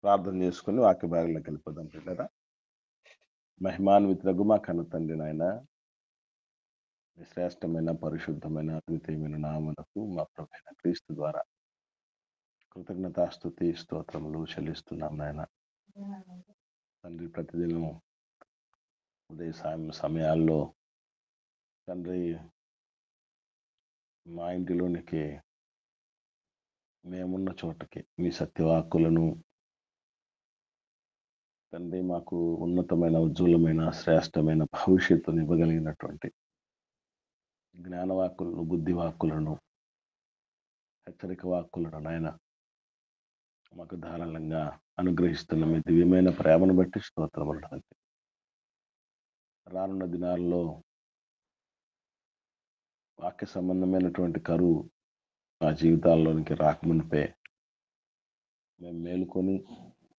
ప్రార్థన చేసుకొని వాక్య భాగంలోకి వెళ్ళిపోదాం పిల్లరా. మహిమాన్వితులకు మా కన్న తండ్రి నాయన, మీ శ్రేష్టమైన పరిశుద్ధమైన అద్వితీయమైన నామమునకు మా ప్రభువైన క్రీస్తు ద్వారా కృతజ్ఞతాస్తుతి స్తోత్రములు చెల్లిస్తున్నాం నాయన. తండ్రి, ప్రతిదినం ఉదయ సమయాల్లో తండ్రి మా ఇంటిలోనికి మేమున్న చోటకి మీ సత్యవాక్కులను తండ్రి మాకు ఉన్నతమైన ఉజ్వలమైన శ్రేష్టమైన భవిష్యత్తును ఇవ్వగలిగినటువంటి జ్ఞానవాక్కులను, బుద్ధి వాక్కులను, హెచ్చరిక వాక్కులను నాయన మాకు ధారాళంగా అనుగ్రహిస్తున్న మీ దివ్యమైన ప్రేమను బట్టి స్తోత్రములు తండ్రి. రానున్న దినాల్లో వాక్య సంబంధమైనటువంటి కరువు మా జీవితాల్లోనికి రాకమునిపే మేము మేలుకొని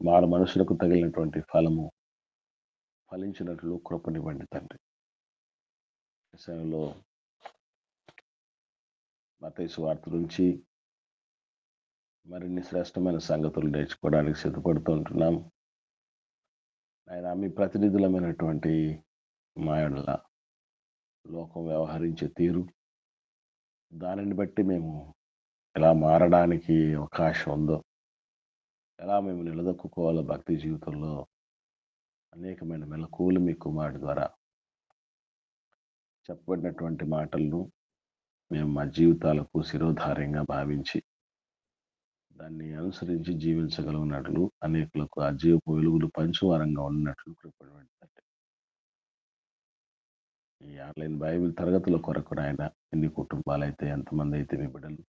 మారు మనుషులకు తగిలినటువంటి ఫలము ఫలించినట్లు కృపనివ్వండి తండ్రి. విషయంలో మత్తయి సువార్త నుంచి మరిన్ని శ్రేష్టమైన సంగతులు నేర్చుకోవడానికి సిద్ధపడుతూ ఉంటున్నాం. ఆయన మీ ప్రతినిధులమైనటువంటి మా యెడల లోకం వ్యవహరించే తీరు, దానిని బట్టి మేము ఎలా మారడానికి అవకాశం ఉందో, ఎలా మేము నిలదొక్కుకోవాలో భక్తి జీవితంలో అనేకమైన మెలకువలు మీ కుమారుడి ద్వారా చెప్పబడినటువంటి మాటలను మేము మా జీవితాలకు శిరోధార్యంగా భావించి దాన్ని అనుసరించి జీవించగలిగినట్లు, అనేకులకు ఆ జీవపు వెలుగులు పంచువారంగా ఉన్నట్లు కృపణించండి. ఈ ఆన్లైన్ బైబిల్ తరగతుల కొరకు నాయన ఎన్ని కుటుంబాలైతే, ఎంతమంది అయితే మీ బిడ్డలు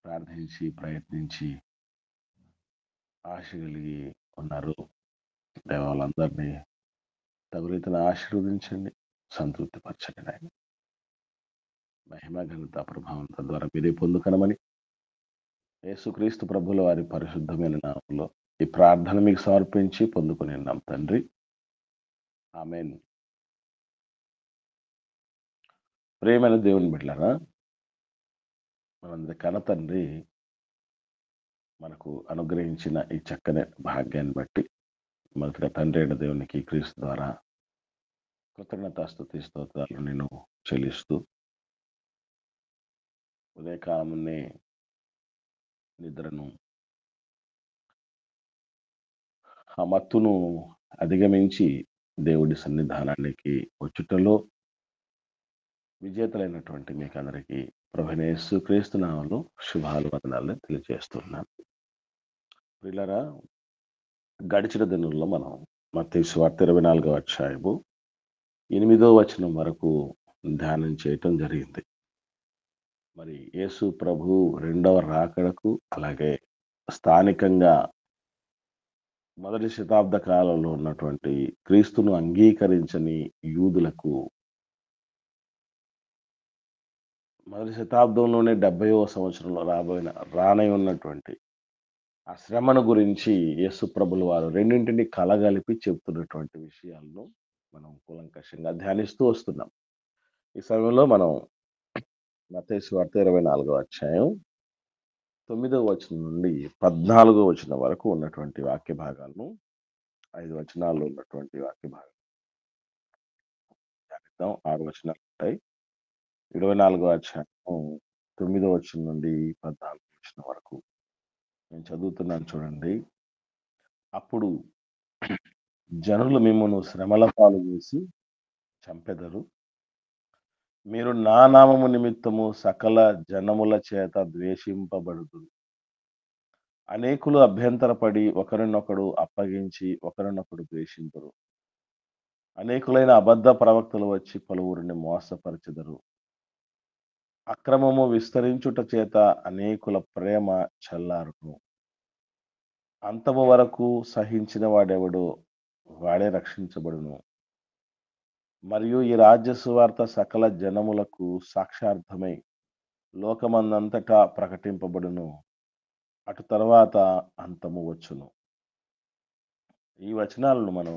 ప్రార్థించి ప్రయత్నించి ఆశ కలిగి ఉన్నారు, దేవాలందరినీ తగు రీతిన ఆశీర్వదించండి, సంతృప్తిపరచండి నాయన. మహిమ ఘనత ప్రభావం తద్వారా మీరే పొందుకనమని యేసుక్రీస్తు ప్రభుల వారి పరిశుద్ధమైన నామంలో ఈ ప్రార్థన మీకు సమర్పించి పొందుకుని ఉన్నాం తండ్రి, ఆమేన్. ప్రియమైన దేవుని బిడ్డలారా, మనందరి కన్న తండ్రి మనకు అనుగ్రహించిన ఈ చక్కని భాగ్యాన్ని బట్టి మొదటిగా తండ్రి అయిన దేవునికి క్రీస్తు ద్వారా కృతజ్ఞతాస్తుతి స్తోత్రాలు నేను చెల్లిస్తూ, ఉదయకాలమునే నిద్రను, ఆ మత్తును అధిగమించి దేవుడి సన్నిధానానికి వచ్చుటలో విజేతలైనటువంటి మీకు అందరికీ ప్రభువైన యేసుక్రీస్తు నామములో శుభాలు వందనాలను తెలియజేస్తున్నాను. ప్రియులారా, గడిచిన దినంలో మనం మత్తయి సువార్త 24వ అధ్యాయము 8వ వచనం వరకు ధ్యానం చేయటం జరిగింది. మరి యేసు ప్రభు రెండవ రాకడకు, అలాగే స్థానికంగా మొదటి శతాబ్ద కాలంలో ఉన్నటువంటి క్రీస్తును అంగీకరించని యూదులకు మొదటి శతాబ్దంలోనే 70వ సంవత్సరంలో రానై ఉన్నటువంటి ఆ శ్రమను గురించి యేసు ప్రభుల వారు రెండింటిని కలగలిపి చెప్తున్నటువంటి విషయాలను మనం కూలంకషంగా ధ్యానిస్తూ వస్తున్నాం. ఈ సమయంలో మనం మత్తయి సువార్త 24వ అధ్యాయం 9వ వచనం నుండి 14వ వచనం వరకు ఉన్నటువంటి వాక్య భాగాలను, 5 వచనాల్లో ఉన్నటువంటి వాక్య భాగం ధ్యానిద్దాం. 6 వచనాలు ఉంటాయి. 24వ అధ్యాయం 9వ వచనం నుండి 14వ వచనం వరకు నేను చదువుతున్నాను చూడండి. అప్పుడు జనులు మిమ్మును శ్రమల పాలు చేసి చంపెదరు, మీరు నా నామము నిమిత్తము సకల జనముల చేత ద్వేషింపబడుదురు. అనేకులు అభ్యంతరపడి ఒకరినొకడు అప్పగించి ఒకరినొకడు ద్వేషింతురు. అనేకులైన అబద్ధ ప్రవక్తలు వచ్చి పలువురిని మోసపరచెదరు. అక్రమము విస్తరించుట చేత అనేకుల ప్రేమ చల్లారును. అంతము వరకు సహించిన వాడెవడో వాడే రక్షించబడును. మరియు ఈ రాజ్య సువార్త సకల జనములకు సాక్షార్థమై లోకమందంతటా ప్రకటింపబడును. అటు తర్వాత అంతము వచ్చును. ఈ వచనాలను మనం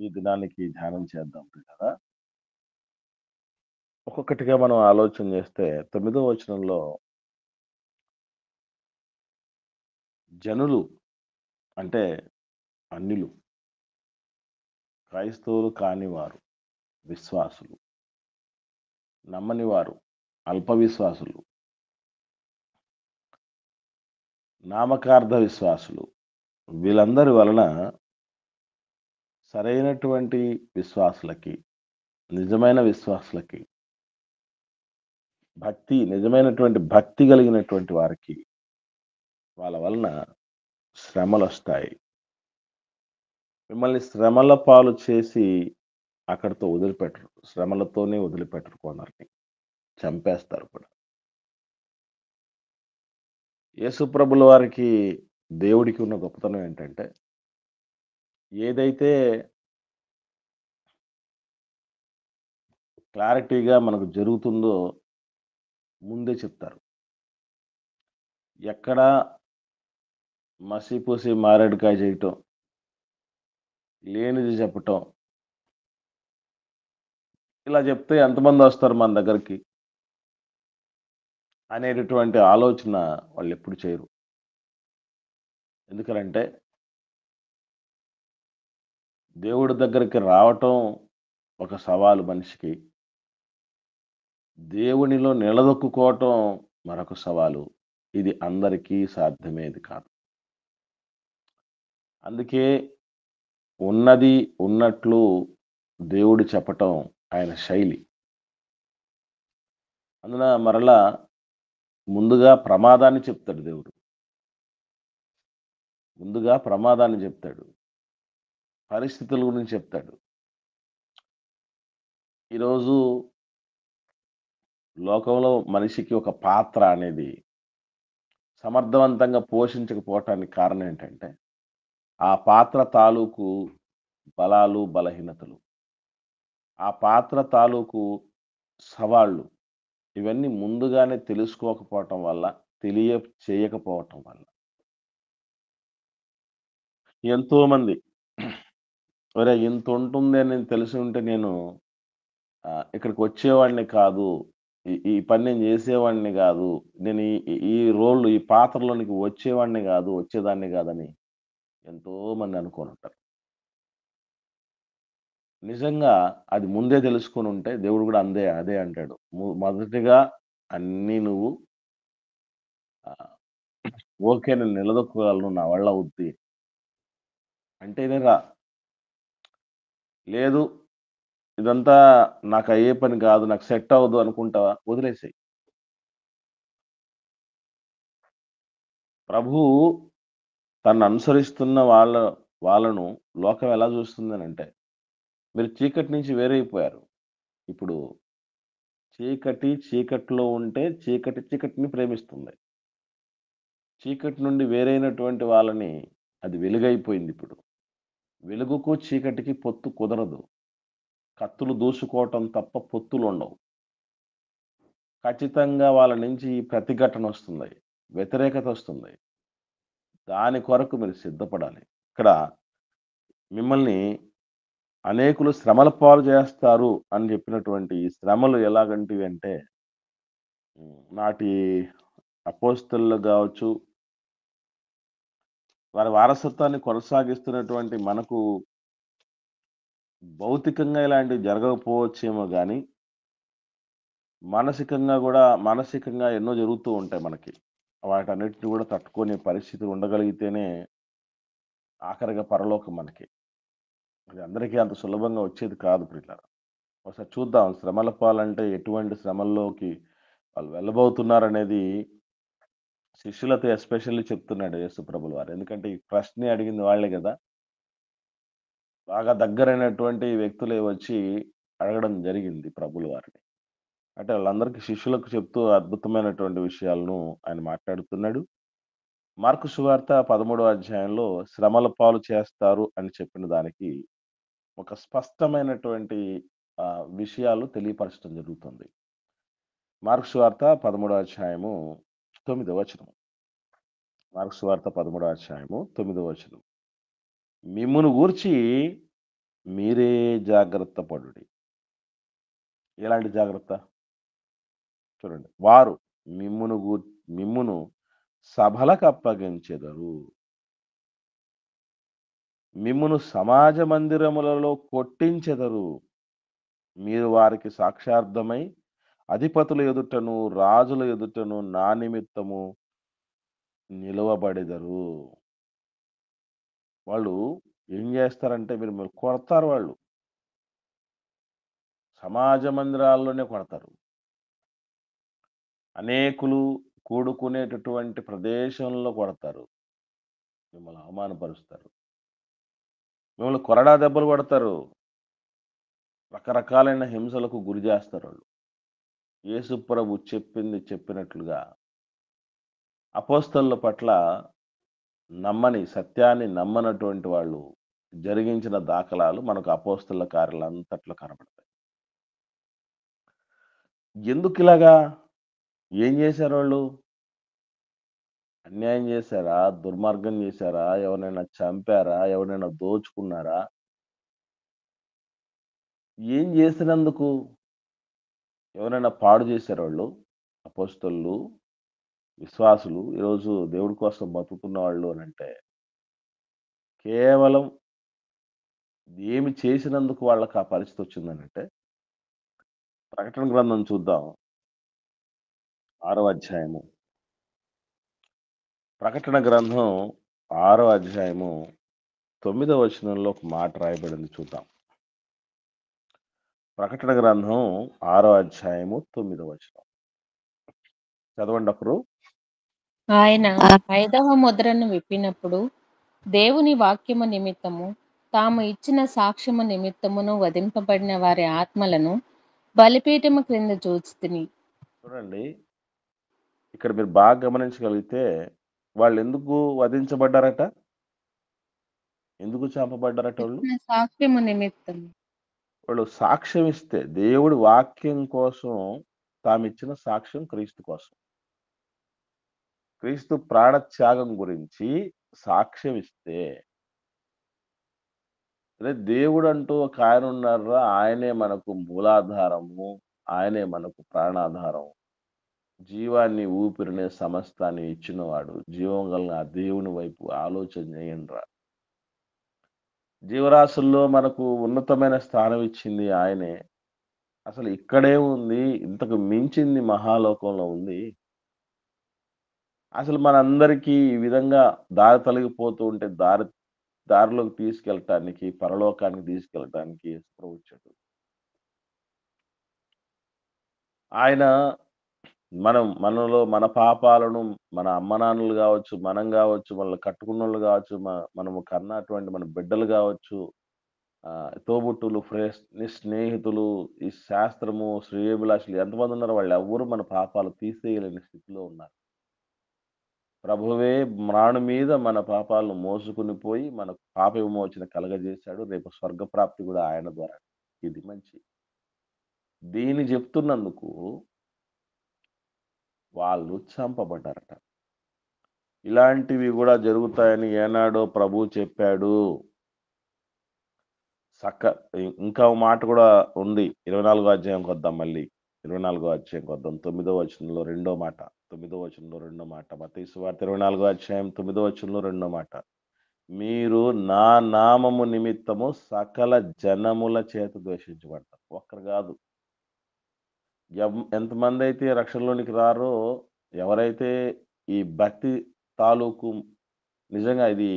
ఈ దినానికి ధ్యానం చేద్దాం కదా. ఒక్కొక్కటిగా మనం ఆలోచన చేస్తే 9వ వచనంలో జనులు అంటే అన్యులు, క్రైస్తవులు కానివారు, విశ్వాసులు, నమ్మని వారు, అల్ప విశ్వాసులు, నామకార్థ విశ్వాసులు, వీళ్ళందరి వలన సరైనటువంటి విశ్వాసులకి, నిజమైన విశ్వాసులకి, నిజమైనటువంటి భక్తి కలిగినటువంటి వారికి వాళ్ళ వలన శ్రమలొస్తాయి. మిమ్మల్ని శ్రమల పాలు చేసి అక్కడితో వదిలిపెట్టరు. శ్రమలతోనే వదిలిపెట్టరు కొందరిని. చంపేస్తారు కూడా. యేసుప్రభుల వారికి, దేవుడికి ఉన్న గొప్పతనం ఏంటంటే, ఏదైతే క్లారిటీగా మనకు జరుగుతుందో ముందే చెప్తారు. ఎక్కడా మసిపూసి మారేడుకాయ చేయటం, లేనిది చెప్పటం, ఇలా చెప్తే ఎంతమందొస్తారు మన దగ్గరికి అనేటటువంటి ఆలోచన వాళ్ళెప్పుడు చేయరు. ఎందుకనంటే, దేవుడి దగ్గరికి రావటం ఒక సవాలు మనిషికి. దేవునిలో నిలదొక్కుకోవటం మరొక సవాలు. ఇది అందరికీ సాధ్యమేది కాదు. అందుకే ఉన్నది ఉన్నట్లు దేవుడు చెప్పటం ఆయన శైలి. అందున మరలా ముందుగా ప్రమాదాన్ని చెప్తాడు దేవుడు. ముందుగా ప్రమాదాన్ని చెప్తాడు. పరిస్థితుల గురించి చెప్తాడు. ఈరోజు లోకంలో మనిషికి ఒక పాత్ర అనేది సమర్థవంతంగా పోషించకపోవటానికి కారణం ఏంటంటే, ఆ పాత్ర తాలూకు బలాలు, బలహీనతలు, ఆ పాత్ర తాలూకు సవాళ్ళు ఇవన్నీ ముందుగానే తెలుసుకోకపోవటం వల్ల, చేయకపోవటం వల్ల. ఎంతోమంది ఒరేయ్! ఇంతుంటుంది అని తెలిసి ఉంటే నేను ఇక్కడికి వచ్చేవాడిని కాదు. ఈ ఈ పని నేను చేసేవాడిని గాదు. నేను ఈ ఈ ఈ రోల్ ఈ పాత్రలోనికి వచ్చేవాడిని గాదు, వచ్చేదాన్ని గాదని ఎంతోమంది అనుకోనుంటారు. నిజంగా అది ముందే తెలుసుకొనుంటే దేవుడు గూడా అదే అంటాడు. మొదటిగా అన్నీ నువ్వు ఆహ్, ఓకే. నేను నిలదొక్కగలను. నా వల్ల అవుద్ది. అంటేనే రా. లేదు ఇదంతా నాకయ్యే పని గాదు. నాకు సెట్ అవ్వదు అనుకుంటావా? వదిలేసేయి. ప్రభువు తననుసరిస్తున్న వాళ్ళను లోకం ఎలా చూస్తుందనంటే, మీరు చీకటి నుంచి వేరైపోయారు. ఇప్పుడు చీకట్లో ఉంటే చీకటిని ప్రేమిస్తుంది. చీకటి నుండి వేరైనటువంటి వాళ్ళని అది వెలుగైపోయిందిప్పుడు. వెలుగుకు, చీకటికి పొత్తు కుదరదు. కత్తులు దూసుకోవటం తప్ప పొత్తులుండవు. ఖచ్చితంగా వాళ్ళ నుంచి ప్రతిఘటనొస్తుంది. వ్యతిరేకతొస్తుంది. దాని కొరకు మీరు సిద్ధపడాలి. ఇక్కడ మిమ్మల్ని అనేకులు శ్రమల పాలు చేస్తారు అని చెప్పినటువంటి ఈ శ్రమలు ఎలాగంటివి అంటే, నాటి అపోస్తలులు గావచ్చు, వారి వారసత్వాన్ని కొనసాగిస్తున్నటువంటి మనకు భౌతికంగా ఇలాంటివి జరగకపోవచ్చేమో గానీ, మానసికంగా ఎన్నో జరుగుతూ ఉంటాయి మనకి. వాటన్నిటిని గూడా తట్టుకునే పరిస్థితి ఉండగలిగితేనే ఆఖరిగా పరలోకం మనకి. అది అందరికీ అంత సులభంగా వచ్చేది కాదు ప్రియులారా. ఒకసారి చూద్దాం శ్రమల పాలంటే ఎటువంటి శ్రమల్లోకి వాళ్ళు వెళ్ళబోతున్నారనేది శిష్యులతో ఎస్పెషల్లీ చెప్తున్నాడు యేసుప్రభుల వారు. ఎందుకంటే ఈ ప్రశ్నే అడిగింది వాళ్ళే గదా! బాగా దగ్గరైనటువంటి వ్యక్తులే వచ్చి అడగడం జరిగింది ప్రభుల వారిని. అంటే వాళ్ళందరికీ శిష్యులకు చెప్తూ అద్భుతమైనటువంటి విషయాలను ఆయన మాట్లాడుతున్నాడు. మార్కు సువార్త 13వ అధ్యాయంలో శ్రమల పాలు చేస్తారు అని చెప్పిన దానికి ఒక స్పష్టమైనటువంటి విషయాలు తెలియపరచడం జరుగుతుంది. మార్కు సువార్త 13వ అధ్యాయము 9వ వచనం. మార్కు సువార్త 13వ అధ్యాయము 9వ వచనం. మిమ్మును గూర్చి మీరే జాగ్రత్త పడుడి. ఎలాంటి జాగ్రత్త? చూడండి. వారు మిమ్మును సభలకప్పగించెదరు. మిమ్మును సమాజ మందిరములలో కొట్టించెదరు. మీరు వారికి సాక్షార్థమై అధిపతుల ఎదుటను, రాజుల ఎదుటను నా నిమిత్తము నిలువబడెదరు. వాళ్ళు ఏం జేస్తారంటే మిమ్మల్ని కొడతారు వాళ్ళు. సమాజ మందిరాల్లోనే కొడతారు. అనేకులు కూడుకునేటటువంటి ప్రదేశంలో కొడతారు. మిమ్మల్ని అవమానపరుస్తారు. మిమ్మల్ని కొరడా దెబ్బలు కొడతారు. రకరకాలైన హింసలకు గురి జేస్తారాళ్ళు. యేసు ప్రభు చెప్పింది చెప్పినట్లుగా అపోస్తలుల పట్ల సత్యాన్ని నమ్మనటువంటి వాళ్ళు జరిగించిన దాఖలాలు మనకు అపోస్తలుల కార్యాలంతట్లో కనపడతాయి. ఎందుకిలాగా? ఏం జేశారోళ్ళు? అన్యాయం జేశారా? దుర్మార్గం జేశారా? ఎవరినైనా చంపారా? ఎవరినైనా దోచుకున్నారా? ఏం జేసినందుకు? ఎవరైనా పాడు జేశారోళ్ళు? అపోస్తలులు, విశ్వాసులు ఈరోజు దేవుడి కోసం బతుకుతున్న వాళ్ళు అనంటే, కేవలం ఏమి చేసినందుకు వాళ్ళకి ఆ పరిస్థితొచ్చిందనంటే, ప్రకటన గ్రంథం చూద్దాం. 6వ అధ్యాయము. ప్రకటన గ్రంథం 6వ అధ్యాయము 9వ వచనంలో ఒక మాట రాయబడింది చూద్దాం. ప్రకటన గ్రంథం 6వ అధ్యాయము 9వ వచనం. చదవండి ఒకరు. ఆయన 5వ ముద్రను విప్పినప్పుడు దేవుని వాక్యము నిమిత్తము తాము ఇచ్చిన సాక్ష్యము నిమిత్తమును వధింపబడిన వారి ఆత్మలను బలిపీఠము క్రింద చూచితిని. చూడండి, ఇక్కడ మీరు బాగా గమనించగలిగితే వాళ్ళెందుకు వధించబడ్డారట? ఎందుకు చంపబడ్డారట వాళ్ళు? ఇచ్చిన సాక్ష్యము నిమిత్తము. వాళ్ళు సాక్ష్యం ఇస్తే, దేవుడి వాక్యం కోసం తామిచ్చిన సాక్ష్యం క్రీస్తు కోసం. క్రీస్తు ప్రాణత్యాగం గురించి సాక్ష్యం ఇస్తే, అదే దేవుడంటూ ఒక ఆయన ఉన్నార్రా, ఆయనే మనకు మూలాధారము, ఆయనే మనకు ప్రాణాధారం. జీవాన్ని, ఊపిరిని, సమస్తాన్ని ఇచ్చినవాడు. జీవం గల ఆ దేవుని వైపు ఆలోచన చేయండిరా. జీవరాశుల్లో మనకు ఉన్నతమైన స్థానం ఇచ్చింది ఆయనే. అసలు ఇక్కడే ఉంది, ఇంతకు మించింది మహాలోకంలో ఉంది. అసలు మనందరికీ ఈ విధంగా దారి తొలగిపోతూ ఉంటే దారిలోకి తీసుకెళ్ళటానికి, పరలోకానికి తీసుకెళ్ళటానికి యేసు ప్రభు వచ్చాడు. ఆయన మనలో మన పాపాలను మన అమ్మనాన్నలు గావచ్చు, మనం గావచ్చు, మనల్ని కట్టుకున్నోళ్ళు గావచ్చు, మనము కన్నటువంటి మన బిడ్డలు గావచ్చు, తోబుట్టువులు, స్నేహితులు, ఈ శాస్త్రము, శ్రేయోభిలాషులు ఎంతమందున్నారో వాళ్ళెవ్వరూ మన పాపాలు తీసేయలేని స్థితిలో ఉన్నారు. ప్రభువే మ్రాను మీద మన పాపాలను మోసుకొని పోయి, మనకు పాప విమోచన కలగజేశాడు. రేపు స్వర్గప్రాప్తి గూడా ఆయన ద్వారా. ఇది మంచి. దీన్ని జెప్తున్నందుకు వాళ్ళు చంపబడ్డారట. ఇలాంటివి గూడా జరుగుతాయని ఏనాడో ప్రభువు చెప్పాడు. ఇంకా ఓ మాట గూడా ఉంది. 24వ అధ్యాయంకొద్దాం మళ్ళీ. 24వ అధ్యాయంకొద్దాం. 9వ వచనంలో రెండో మాట. 9వ వచనంలో రెండో మాట. మత్తయి సువార్త 24వ అధ్యాయం 9వ వచనంలో రెండో మాట. మీరు నా నామము నిమిత్తము సకల జనముల చేత ద్వేషించబడతారు. ఒక్కరు గాదు. ఎంతమందైతే రక్షణలోనికి రారో, ఎవరైతే ఈ భక్తి తాలూకు నిజంగా ఇది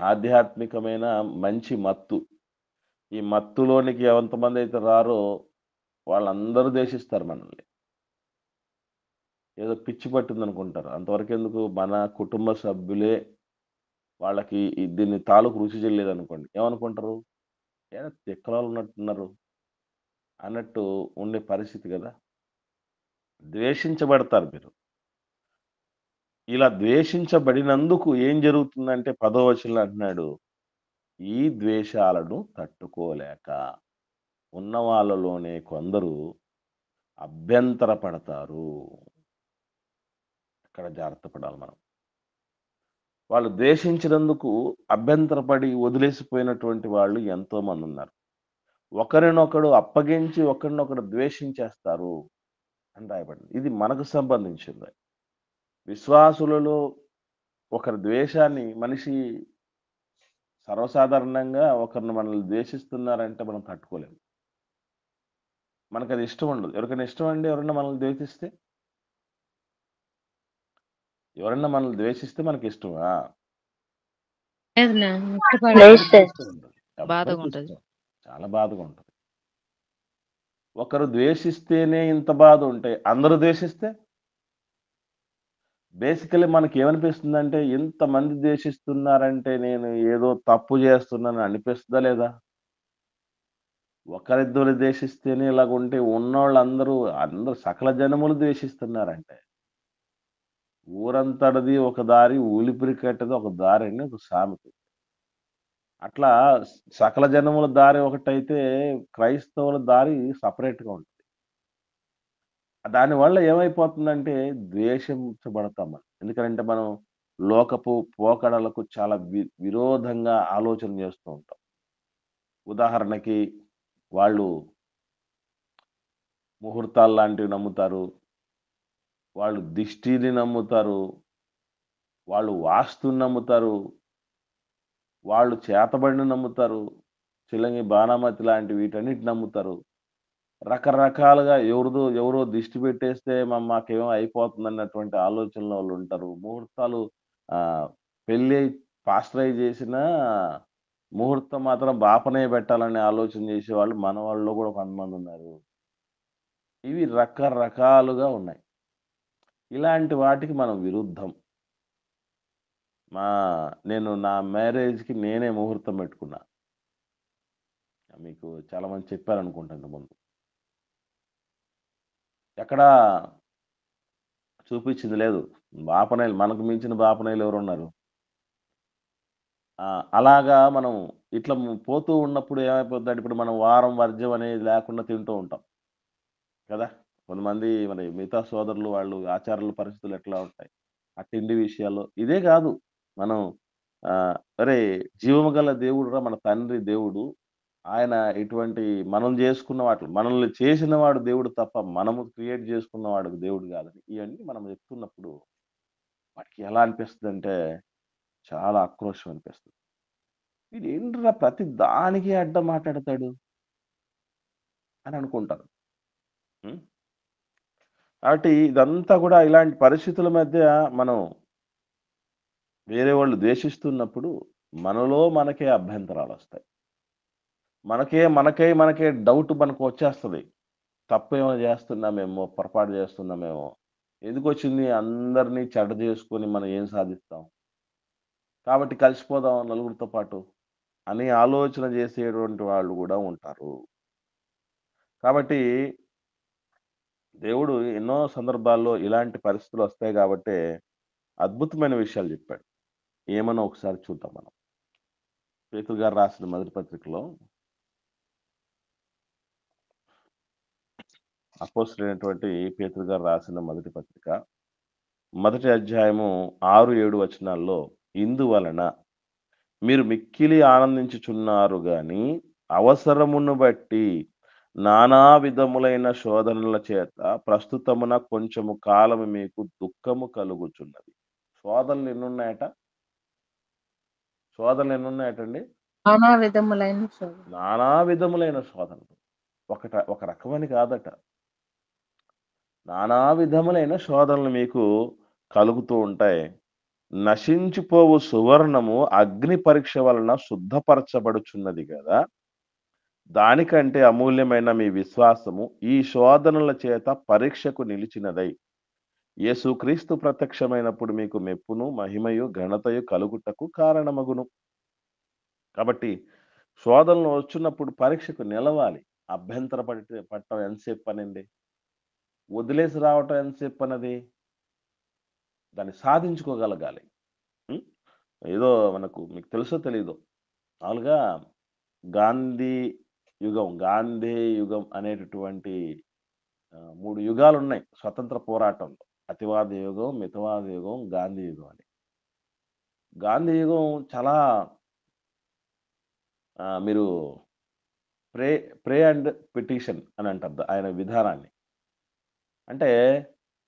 ఆధ్యాత్మికమైన మంచి మత్తు. ఈ మత్తులోనికి ఎంతమందైతే రారో వాళ్ళందరూ ద్వేషిస్తారు మనల్ని. ఏదో పిచ్చి పట్టిందనుకుంటారు. అంతవరకెందుకు మన కుటుంబ సభ్యులే వాళ్ళకి దీన్ని తాలూకు రుచి చెల్లేదనుకోండి. ఏమనుకుంటారు? ఏదో తిక్కలోళ్ళున్నట్టున్నారు అన్నట్టు ఉండే పరిస్థితి గదా! ద్వేషించబడతారు మీరు. ఇలా ద్వేషించబడినందుకు ఏం జరుగుతుందంటే 10వ వచనంలో అంటున్నాడు, ఈ ద్వేషాలను తట్టుకోలేక ఉన్న వాళ్ళలోనే కొందరు అభ్యంతరపడతారు. ఇక్కడ జాగ్రత్త పడాలి మనం. వాళ్ళు ద్వేషించినందుకు అభ్యంతరపడి వదిలేసిపోయినటువంటి వాళ్ళు ఎంతోమందున్నారు. ఒకరినొకడు అప్పగించి ఒకరినొకడు ద్వేషించేస్తారు అని రాయబడింది. ఇది మనకు సంబంధించింది. విశ్వాసులలో ఒకరి ద్వేషాన్ని మనిషి సర్వసాధారణంగా ఒకరిని మనల్ని ద్వేషిస్తున్నారంటే మనం తట్టుకోలేము. మనకది ఇష్టం ఉండదు. ఎవరికైనా ఇష్టం అండి ఎవరైనా మనల్ని ద్వేషిస్తే? ఎవరైనా మనల్ని ద్వేషిస్తే మనకిష్టమా? లేదు నా లేదు ఇష్టపడను. ఎవరికి సార్. ఇష్టం ఉండదు. బాధగా ఎవ్వరికి ఉంటది. ఇష్టం. చాలా బాధగా ఉంటది. ఒకరు ద్వేషిస్తేనే ఇంత బాధ ఉంటే, అందరూ ద్వేషిస్తే? బేసికల్లీ మనకేమనిపిస్తుందంటే, ఇంతమంది ద్వేషిస్తున్నారంటే నేను ఏదో తప్పు చేస్తున్నానని అనిపిస్తదా లేదా? ఒకరిద్దరు ద్వేషిస్తేనే ఇలాగుంటే ఉన్నోళ్ళందరూ అందరూ సకల జనములు ద్వేషిస్తున్నారంటే, ఊరంతటిది ఒక దారి, ఊలిపిరి కట్టేది ఒక దారి అని ఒక సామెత. అట్లా సకల జనముల దారి ఒకటైతే, క్రైస్తవుల దారి సెపరేట్‌గా ఉంటది. దానివల్ల ఏమైపోతుందంటే ద్వేషించబడతాం మనం. ఎందుకనంటే మనం లోకపు పోకడలకు చాలా విరోధంగా ఆలోచన చేస్తూ ఉంటాం. ఉదాహరణకి వాళ్ళు ముహూర్తాల్లాంటివి నమ్ముతారు. వాళ్ళు దిష్టిని నమ్ముతారు. వాళ్ళు వాస్తుని నమ్ముతారు. వాళ్ళు చేతబడిని నమ్ముతారు. చిలంగి బాణామతి లాంటి వీటన్నిటిని నమ్ముతారు. రకరకాలుగా ఎవరో దిష్టి పెట్టేస్తే మాకేమో అయిపోతుందన్నటువంటి ఆలోచనలో వాళ్ళుంటారు. ముహూర్తాలు పెళ్లి పాస్టరైజ్ చేసినా ముహూర్తం మాత్రం బాపనే పెట్టాలనే ఆలోచన చేసేవాళ్ళు మన వాళ్ళలో కూడా కొంతమందున్నారు. ఇవి రకరకాలుగా ఉన్నాయి. ఇలాంటి వాటికి మనం విరుద్ధం. మా నేను నా మ్యారేజ్‌కి నేనే ముహూర్తం పెట్టుకున్నా. మీకు చాలా మంది చెప్పారనుకుంటా ఇంతకుముందు. ఎక్కడా చూపించింది లేదు. బాపనయ్యలు మనకు మించిన బాపనయ్యలు ఎవరున్నారు? అలాగా మనం ఇట్లా పోతూ ఉన్నప్పుడు ఏమైపోద్దంటే, ఇప్పుడు మనం వారం వర్జ్యం అనేది లేకుండా తింటూ ఉంటాం. కదా! కొంతమంది మరి మిగతా సోదరులు వాళ్ళు ఆచారాల పరిస్థితులు ఎట్లా ఉంటాయి? ఆ తిండి విషయాల్లో ఇదే గాదు. మనం అరేయ్! జీవము గల దేవుడురా మన తండ్రి దేవుడు. ఆయన ఇటువంటి మనం జేసుకున్న వాటిలో మనల్ని చేసిన వాడు దేవుడు తప్ప, మనము క్రియేట్ జేసుకున్నవాడు దేవుడు గాదని. ఇయన్నీ మనం చెప్తున్నప్పుడు వాడికి ఎలా అనిపిస్తదంటే, చాలా ఆక్రోషం అనిపిస్తది. వీడేంట్రా ప్రతి దానికి అడ్డం మాట్లాడతాడు అని అనుకుంటారు. హ్మ్. కాబట్టి ఇదంతా గూడా ఇలాంటి పరిస్థితుల మధ్య మనం వేరే వాళ్ళు ద్వేషిస్తున్నప్పుడు మనలో మనకే అభ్యంతరాలొస్తాయి. మనకే డౌట్ మనకొచ్చేస్తది. తప్పేమైనా జేస్తున్నామేమో, పొరపాటు జేస్తున్నామేమో, ఎందుకొచ్చింది అందరిని చెడ్డ జేసుకొని మనం ఏం సాధిస్తాం? కాబట్టి కలిసిపోదాం నలుగురితో పాటు అని ఆలోచన జేసేటువంటి వాళ్ళు గూడా ఉంటారు. కాబట్టి దేవుడు ఎన్నో సందర్భాల్లో ఇలాంటి పరిస్థితులొస్తాయి గాబట్టే అద్భుతమైన విషయాలు జెప్పాడు. ఏమనో ఒకసారి చూద్దాం మనం. పేతురు గారు రాసిన మొదటి పత్రికలో అపోస్తలుడైనటువంటి పేతురు గారు రాసిన మొదటి పత్రిక, మొదటి అధ్యాయము 6, 7 వచనాల్లో ఇందువలన మీరు మిక్కిలి ఆనందించుచున్నారు గాని, అవసరమును బట్టి నానా విధములైన శోధనల చేత ప్రస్తుతమున కొంచెము కాలము మీకు దుఃఖము కలుగుచున్నది. శోధనలు ఎన్నున్నాయట? శోధనలు ఎన్నున్నాయటండి? నానా విధములైన శోధన. నానా విధములైన శోధనలు. ఒక రకమని కాదట. నానా విధములైన శోధనలు మీకు కలుగుతూ ఉంటాయి. నశించిపోవు సువర్ణము అగ్ని పరీక్ష వలన శుద్ధపరచబడుచున్నది గదా! దానికంటే అమూల్యమైన మీ విశ్వాసము ఈ శోధనల చేత పరీక్షకు నిలిచినదై, యేసుక్రీస్తు ప్రత్యక్షమైనప్పుడు మీకు మెప్పును, మహిమయు, ఘనతయు కలుగుటకు కారణమగును. కాబట్టి శోధనలు వచ్చినప్పుడు పరీక్షకు నిలవాలి. అభ్యంతర పడటం ఎంతసేపు పనండి? వదిలేసి రావటం ఎంతసేపు పనది? దాన్ని సాధించుకోగలగాలి. హ్మ్. ఏదో మీకు తెలుసో తెలీదో మామూలుగా గాంధీ గాంధీ యుగం అనేటటువంటి 3 యుగాలున్నాయి స్వతంత్ర పోరాటంలో. అతివాద యుగం, మితవాద యుగం, గాంధీ యుగం అని. గాంధీ యుగం చాలా మీరు ప్రే ప్రే అండ్ పిటిషన్ అని అంటారు ఆయన విధానాన్ని. అంటే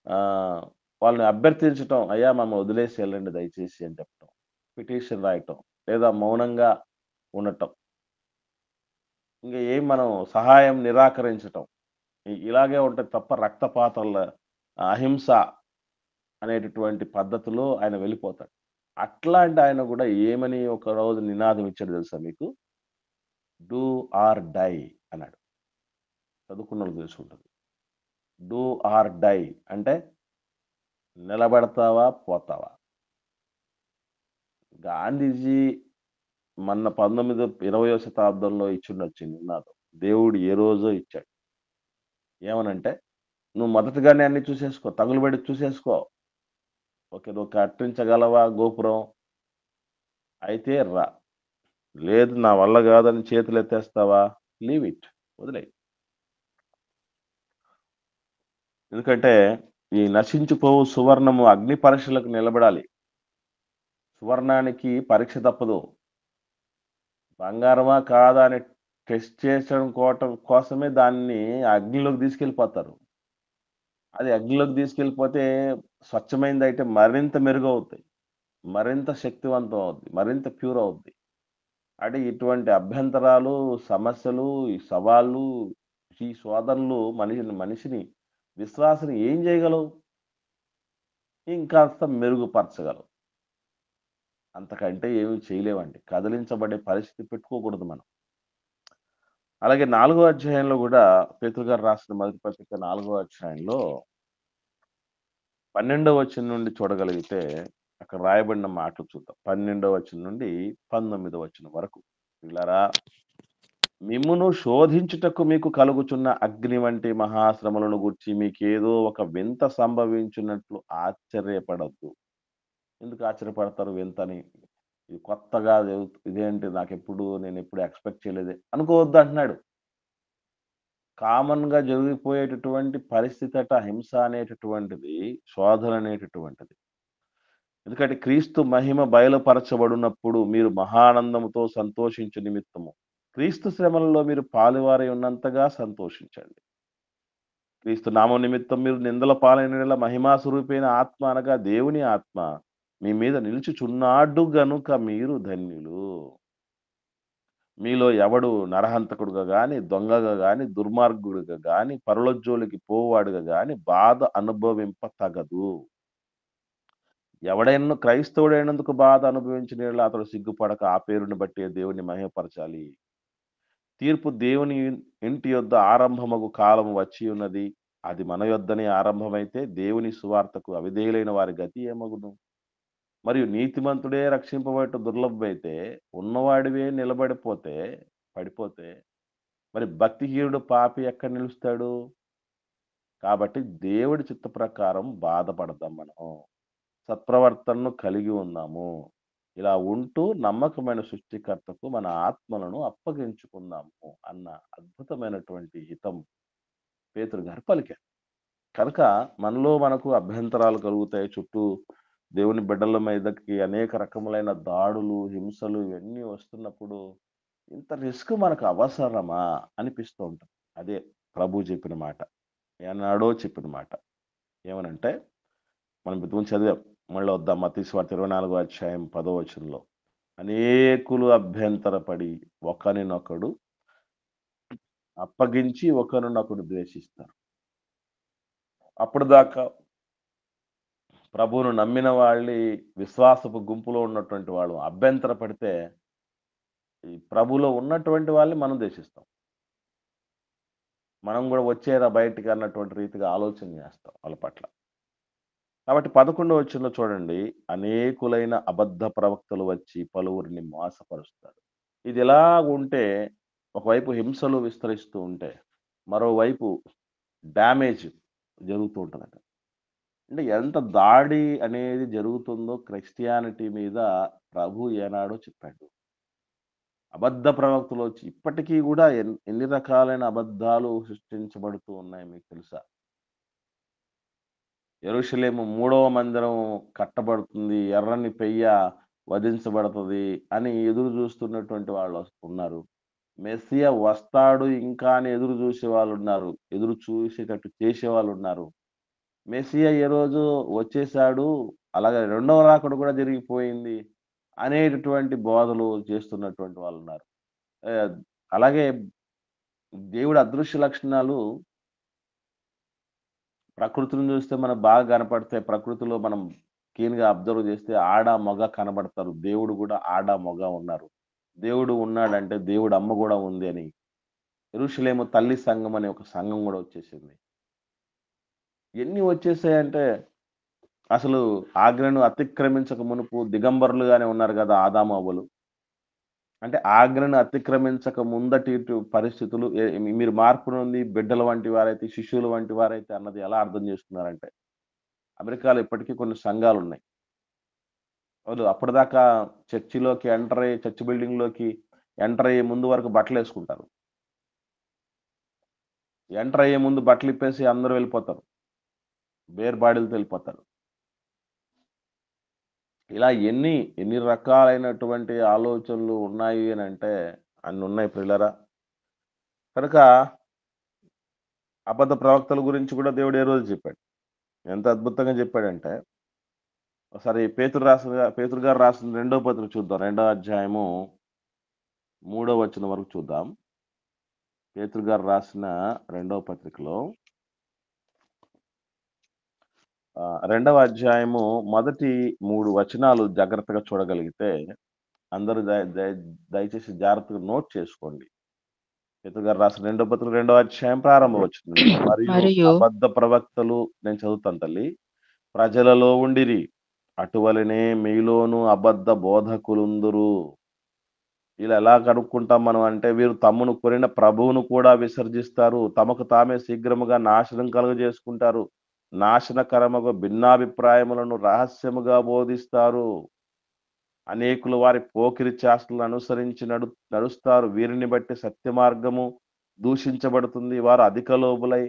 ఆహ్, వాళ్ళని అభ్యర్థించటం, "అయ్యా మమ్మల్ని వదిలేసి ఎళ్ళండి దయచేసి" అని చెప్పటం. పిటిషన్ రాయటం, లేదా మౌనంగా ఉండటం. ఇంక ఏం మనం సహాయం నిరాకరించటం. ఇలాగే ఉంటది తప్ప రక్తపాతాల అహింస అనేటటువంటి పద్ధతిలో ఆయన వెళ్ళిపోతాడు. అట్లాంటి ఆయన గూడా ఏమని ఒకరోజు నినాదం ఇచ్చాడో తెలుసా మీకు? డూ ఆర్ డై అన్నాడు. చదువుకున్నోళ్ళకి తెలిసుంటది. డూ ఆర్ డై అంటే నిలబడతావా? పోతావా? గాంధీజీ మన 20వ శతాబ్దంలో ఇచ్చుండొచ్చు ఈ నినాదం. దేవుడు ఏ రోజో ఇచ్చాడు. ఏమనంటే, "నువ్వు మొదటగానే అన్నీ చూసేసుకో. తగులుబడి చూసేసుకో. ఓకే. నువ్వు కట్టించగలవా గోపురం? అయితే రా. లేదు నా వల్ల గాదని చేతులెత్తేస్తావా? Leave it. వదిలేయి." ఎందుకంటే, ఈ నశించిపోవు సువర్ణము అగ్ని పరీక్షలకు నిలబడాలి. సువర్ణానికి పరీక్ష తప్పదు. బంగారమా? కాదా? అని టెస్ట్ చేసడం కోసమే దాన్ని అగ్నిలోకి తీసుకెళ్ళిపోతారు. అది అగ్నిలోకి తీసుకెళ్ళిపోతే స్వచ్ఛమైనదైతే మరింత మెరుగవుతాయి. మరింత శక్తివంతం అవుద్ది. మరింత ప్యూర్ అవుద్ది. అంటే ఇటువంటి అభ్యంతరాలు, సమస్యలు, ఈ సవాళ్ళు, ఈ శోధనలు మనిషిని విశ్వాసిని ఏం చేయగలవు? ఇంకాస్త మెరుగుపరచగలవు. అంతకంటే ఏమి చేయలేమండి. కదిలించబడే పరిస్థితి పెట్టుకోకూడదు మనం. అలాగే 4 అధ్యాయంలో గూడా పేతురు గారు రాసిన మొదటి పత్రిక 4 అధ్యాయంలో 12వ వచనం నుండి చూడగలిగితే అక్కడ రాయబడిన మాటలు చూద్దాం. 12వ వచనం నుండి 19వ వచనం వరకు. ప్రియులారా, మిమ్మును శోధించుటకు మీకు కలుగుచున్న అగ్ని వంటి మహాశ్రమలను గూర్చి మీకేదో ఒక వింత సంభవించున్నట్లు ఆశ్చర్యపడొద్దు. ఎందుకు ఆశ్చర్యపడతారు వింతని? ఇది కొత్తగా ఇదేంటి నేనెప్పుడు ఎక్స్‌పెక్ట్ చేయలేదే అనుకోవద్దు అంటున్నాడు. కామన్‌గా జరిగిపోయేటటువంటి పరిస్థితట హింస అనేటటువంటిది, శోధన అనేటటువంటిది. ఎందుకంటే క్రీస్తు మహిమ బయలుపరచబడినప్పుడు మీరు మహానందముతో సంతోషించు నిమిత్తము, క్రీస్తు శ్రమలలో మీరు పాలువారై ఉన్నంతగా సంతోషించండి. క్రీస్తు నామం నిమిత్తం మీరు నిందల పాలైన యెడల మహిమా స్వరూపైన ఆత్మ అనగా దేవుని ఆత్మ మీ మీద నిలుచుచున్నాడు గనుక మీరు ధన్యులు. మీలో ఎవడు నరహంతకుడుగా గాని, దొంగగా గాని, దుర్మార్గుడుగా గాని, పరుల జోలికి పోవాడుగా గాని బాధ అనుభవింప తగదు. ఎవడైనను క్రైస్తవుడైనందుకు బాధ అనుభవించిన యెడల అతడు సిగ్గుపడక ఆ పేరుని బట్టే దేవుని మహిమపరచాలి. తీర్పు దేవుని ఇంటి యొద్ద ఆరంభమగు కాలము వచ్చియున్నది. అది మన యొద్దనే ఆరంభమైతే దేవుని సువార్తకు అవిధేయులైన వారి గతి ఏమగును? మరియు నీతిమంతుడే రక్షింపబడట దుర్లభమైతే, ఉన్నవాడివే పడిపోతే మరి భక్తిహీనుడు పాపి ఎక్కడ నిలుస్తాడు? కాబట్టి దేవుడి చిత్త ప్రకారం బాధపడదాం మనం. సత్ప్రవర్తనను కలిగి ఉందాము. ఇలా ఉంటూ నమ్మకమైన సృష్టికర్తకు మన ఆత్మలను అప్పగించుకుందాము అన్న అద్భుతమైనటువంటి హితం పేతురు గారు పలికారు. కనుక మనకు అభ్యంతరాలు కలుగుతాయి. చుట్టూ దేవుని బిడ్డల మీదకి అనేక రకములైన దాడులు, హింసలు ఇవన్నీ వస్తున్నప్పుడు ఇంత రిస్క్ మనకు అవసరమా అనిపిస్తూ ఉంటుంది. అదే ప్రభువు చెప్పిన మాట. ఏనాడో చెప్పిన మాట. ఏమనంటే మనం ఇంతకుముందు చదివాం. మళ్ళీ వద్దాం మత్తయి సువార్త 24వ అధ్యాయం 10వ వచనంలో. అనేకులు అభ్యంతరపడి ఒకరినొకడు అప్పగించి ఒకరినొకడు ద్వేషిస్తారు. అప్పటిదాకా ప్రభువును నమ్మిన వాళ్ళి విశ్వాసపు గుంపులో ఉన్నటువంటి వాళ్ళు అభ్యంతర పడితే, ఈ ప్రభువులో ఉన్నటువంటి వాళ్ళని మనం ద్వేషిస్తాం. మనం గూడా వచ్చేరా బయటికి అన్నటువంటి రీతిగా ఆలోచన చేస్తాం వాళ్ళ పట్ల. కాబట్టి 11వ వచనంలో చూడండి. అనేకులైన అబద్ధ ప్రవక్తలు వచ్చి పలువురిని మోసపరుస్తారు. ఇది ఇలాగుంటే ఒకవైపు హింసలు విస్తరిస్తూ ఉంటే, మరోవైపు డ్యామేజ్ జరుగుతూ ఉంటదట. అంటే ఎంత దాడి అనేది జరుగుతుందో క్రిస్టియానిటీ మీద ప్రభు ఏనాడో చెప్పాడు. అబద్ధ ప్రవక్తలొచ్చి ఇప్పటికీ గూడా ఎన్ని రకాలైన అబద్ధాలు సృష్టించబడుతూ ఉన్నాయి మీకు తెలుసా? యెరూషలేము మూడవ మందిరం కట్టబడుతుంది. ఎర్రని పెయ్య వధించబడతది అని ఎదురు జూస్తున్నటువంటి ఉన్నారు. మెస్సియా వస్తాడు ఇంకా అని ఎదురు జూసే వాళ్ళున్నారు. ఎదురు చూసేటట్టు చేసేవాళ్ళున్నారు. మెస్సియా ఏ రోజు వచ్చేసాడు, అలాగే రెండవ రాకడ కూడా జరిగిపోయింది అనేటటువంటి బోధలు చేస్తున్నటువంటి వాళ్ళున్నారు. ఆహ్, అలాగే దేవుడి అదృశ్య లక్షణాలు ప్రకృతిని చూస్తే మనకు బాగా కనపడతాయి. ప్రకృతిలో మనం కీన్‌గా అబ్జర్వ్ చేస్తే ఆడ, మగ కనబడతారు. దేవుడు గూడా ఆడ, మగ ఉన్నారు. దేవుడు ఉన్నాడంటే దేవుడి అమ్మ గూడా ఉంది అని. యెరూషలేము తల్లి సంఘం అనే ఒక సంఘం గూడా వచ్చేసింది. ఎన్ని వచ్చేసాయంటే అసలు ఆజ్ఞను అతిక్రమించక మునుపు దిగంబరులుగానే ఉన్నారు గదా! ఆదాము, అవ్వలు. అంటే ఆజ్ఞను అతిక్రమించక ముందటి పరిస్థితులు మీరు మార్పు నొంది బిడ్డల వంటి వారైతే, శిశువుల వంటి వారైతే అన్నది ఎలా అర్థం చేసుకున్నారంటే, అమెరికాలో ఇప్పటికీ కొన్ని సంఘాలున్నాయి. వాళ్ళు అప్పటిదాకా చర్చిలోకి చర్చ్ బిల్డింగ్‌లోకి ఎంటర్ అయ్యే ముందు వరకు బట్టలేసుకుంటారు. ఎంటర్ అయ్యే ముందు బట్టలిప్పేసి అందరూ వెళ్ళిపోతారు. బేర్ బాడీలతో వెళ్ళిపోతారు. ఇలా ఎన్ని రకాలైనటువంటి ఆలోచనలు ఉన్నాయి అనంటే అన్నున్నాయి ప్రియులారా. కనుక అబద్ధ ప్రవక్తల గురించి కూడా దేవుడు ఏ రోజు చెప్పాడు. ఎంత అద్భుతంగా చెప్పాడంటే, ఒకసారి పేతురు గారు రాసిన రెండో పత్రిక చూద్దాం. రెండో అధ్యాయము 3 వచనం వరకు చూద్దాం. పేతురు గారు రాసిన రెండవ పత్రికలో రెండవ అధ్యాయము మొదటి 3 వచనాలు జాగ్రత్తగా చూడగలిగితే అందరూ దయచేసి జాగ్రత్తగా నోట్ చేసుకోండి. పేతురు గారు రాసిన రెండో పత్రిక రెండవ అధ్యాయం ప్రారంభ వచనం నుండి. మరియు మరియు అబద్ధ ప్రవక్తలు, నేను చదువుతాను తల్లి, ప్రజలలో ఉండిరి. అటువలనే మీలోను అబద్ధ బోధకులుందురు. ఇలా ఎలా కనుక్కుంటాం మనం అంటే, వీరు తమ్మును కొనిన ప్రభువును కూడా విసర్జిస్తారు. తమకు తామే శీఘ్రముగా నాశనం కలుగజేసుకుంటారు. నాశనకరముగా భిన్నాభిప్రాయములను రహస్యముగా బోధిస్తారు. అనేకులు వారి పోకిరి చేష్టలను అనుసరించి నడుస్తారు. వీరిని బట్టి సత్య మార్గము దూషించబడుతుంది. వారు అధిక లోబులై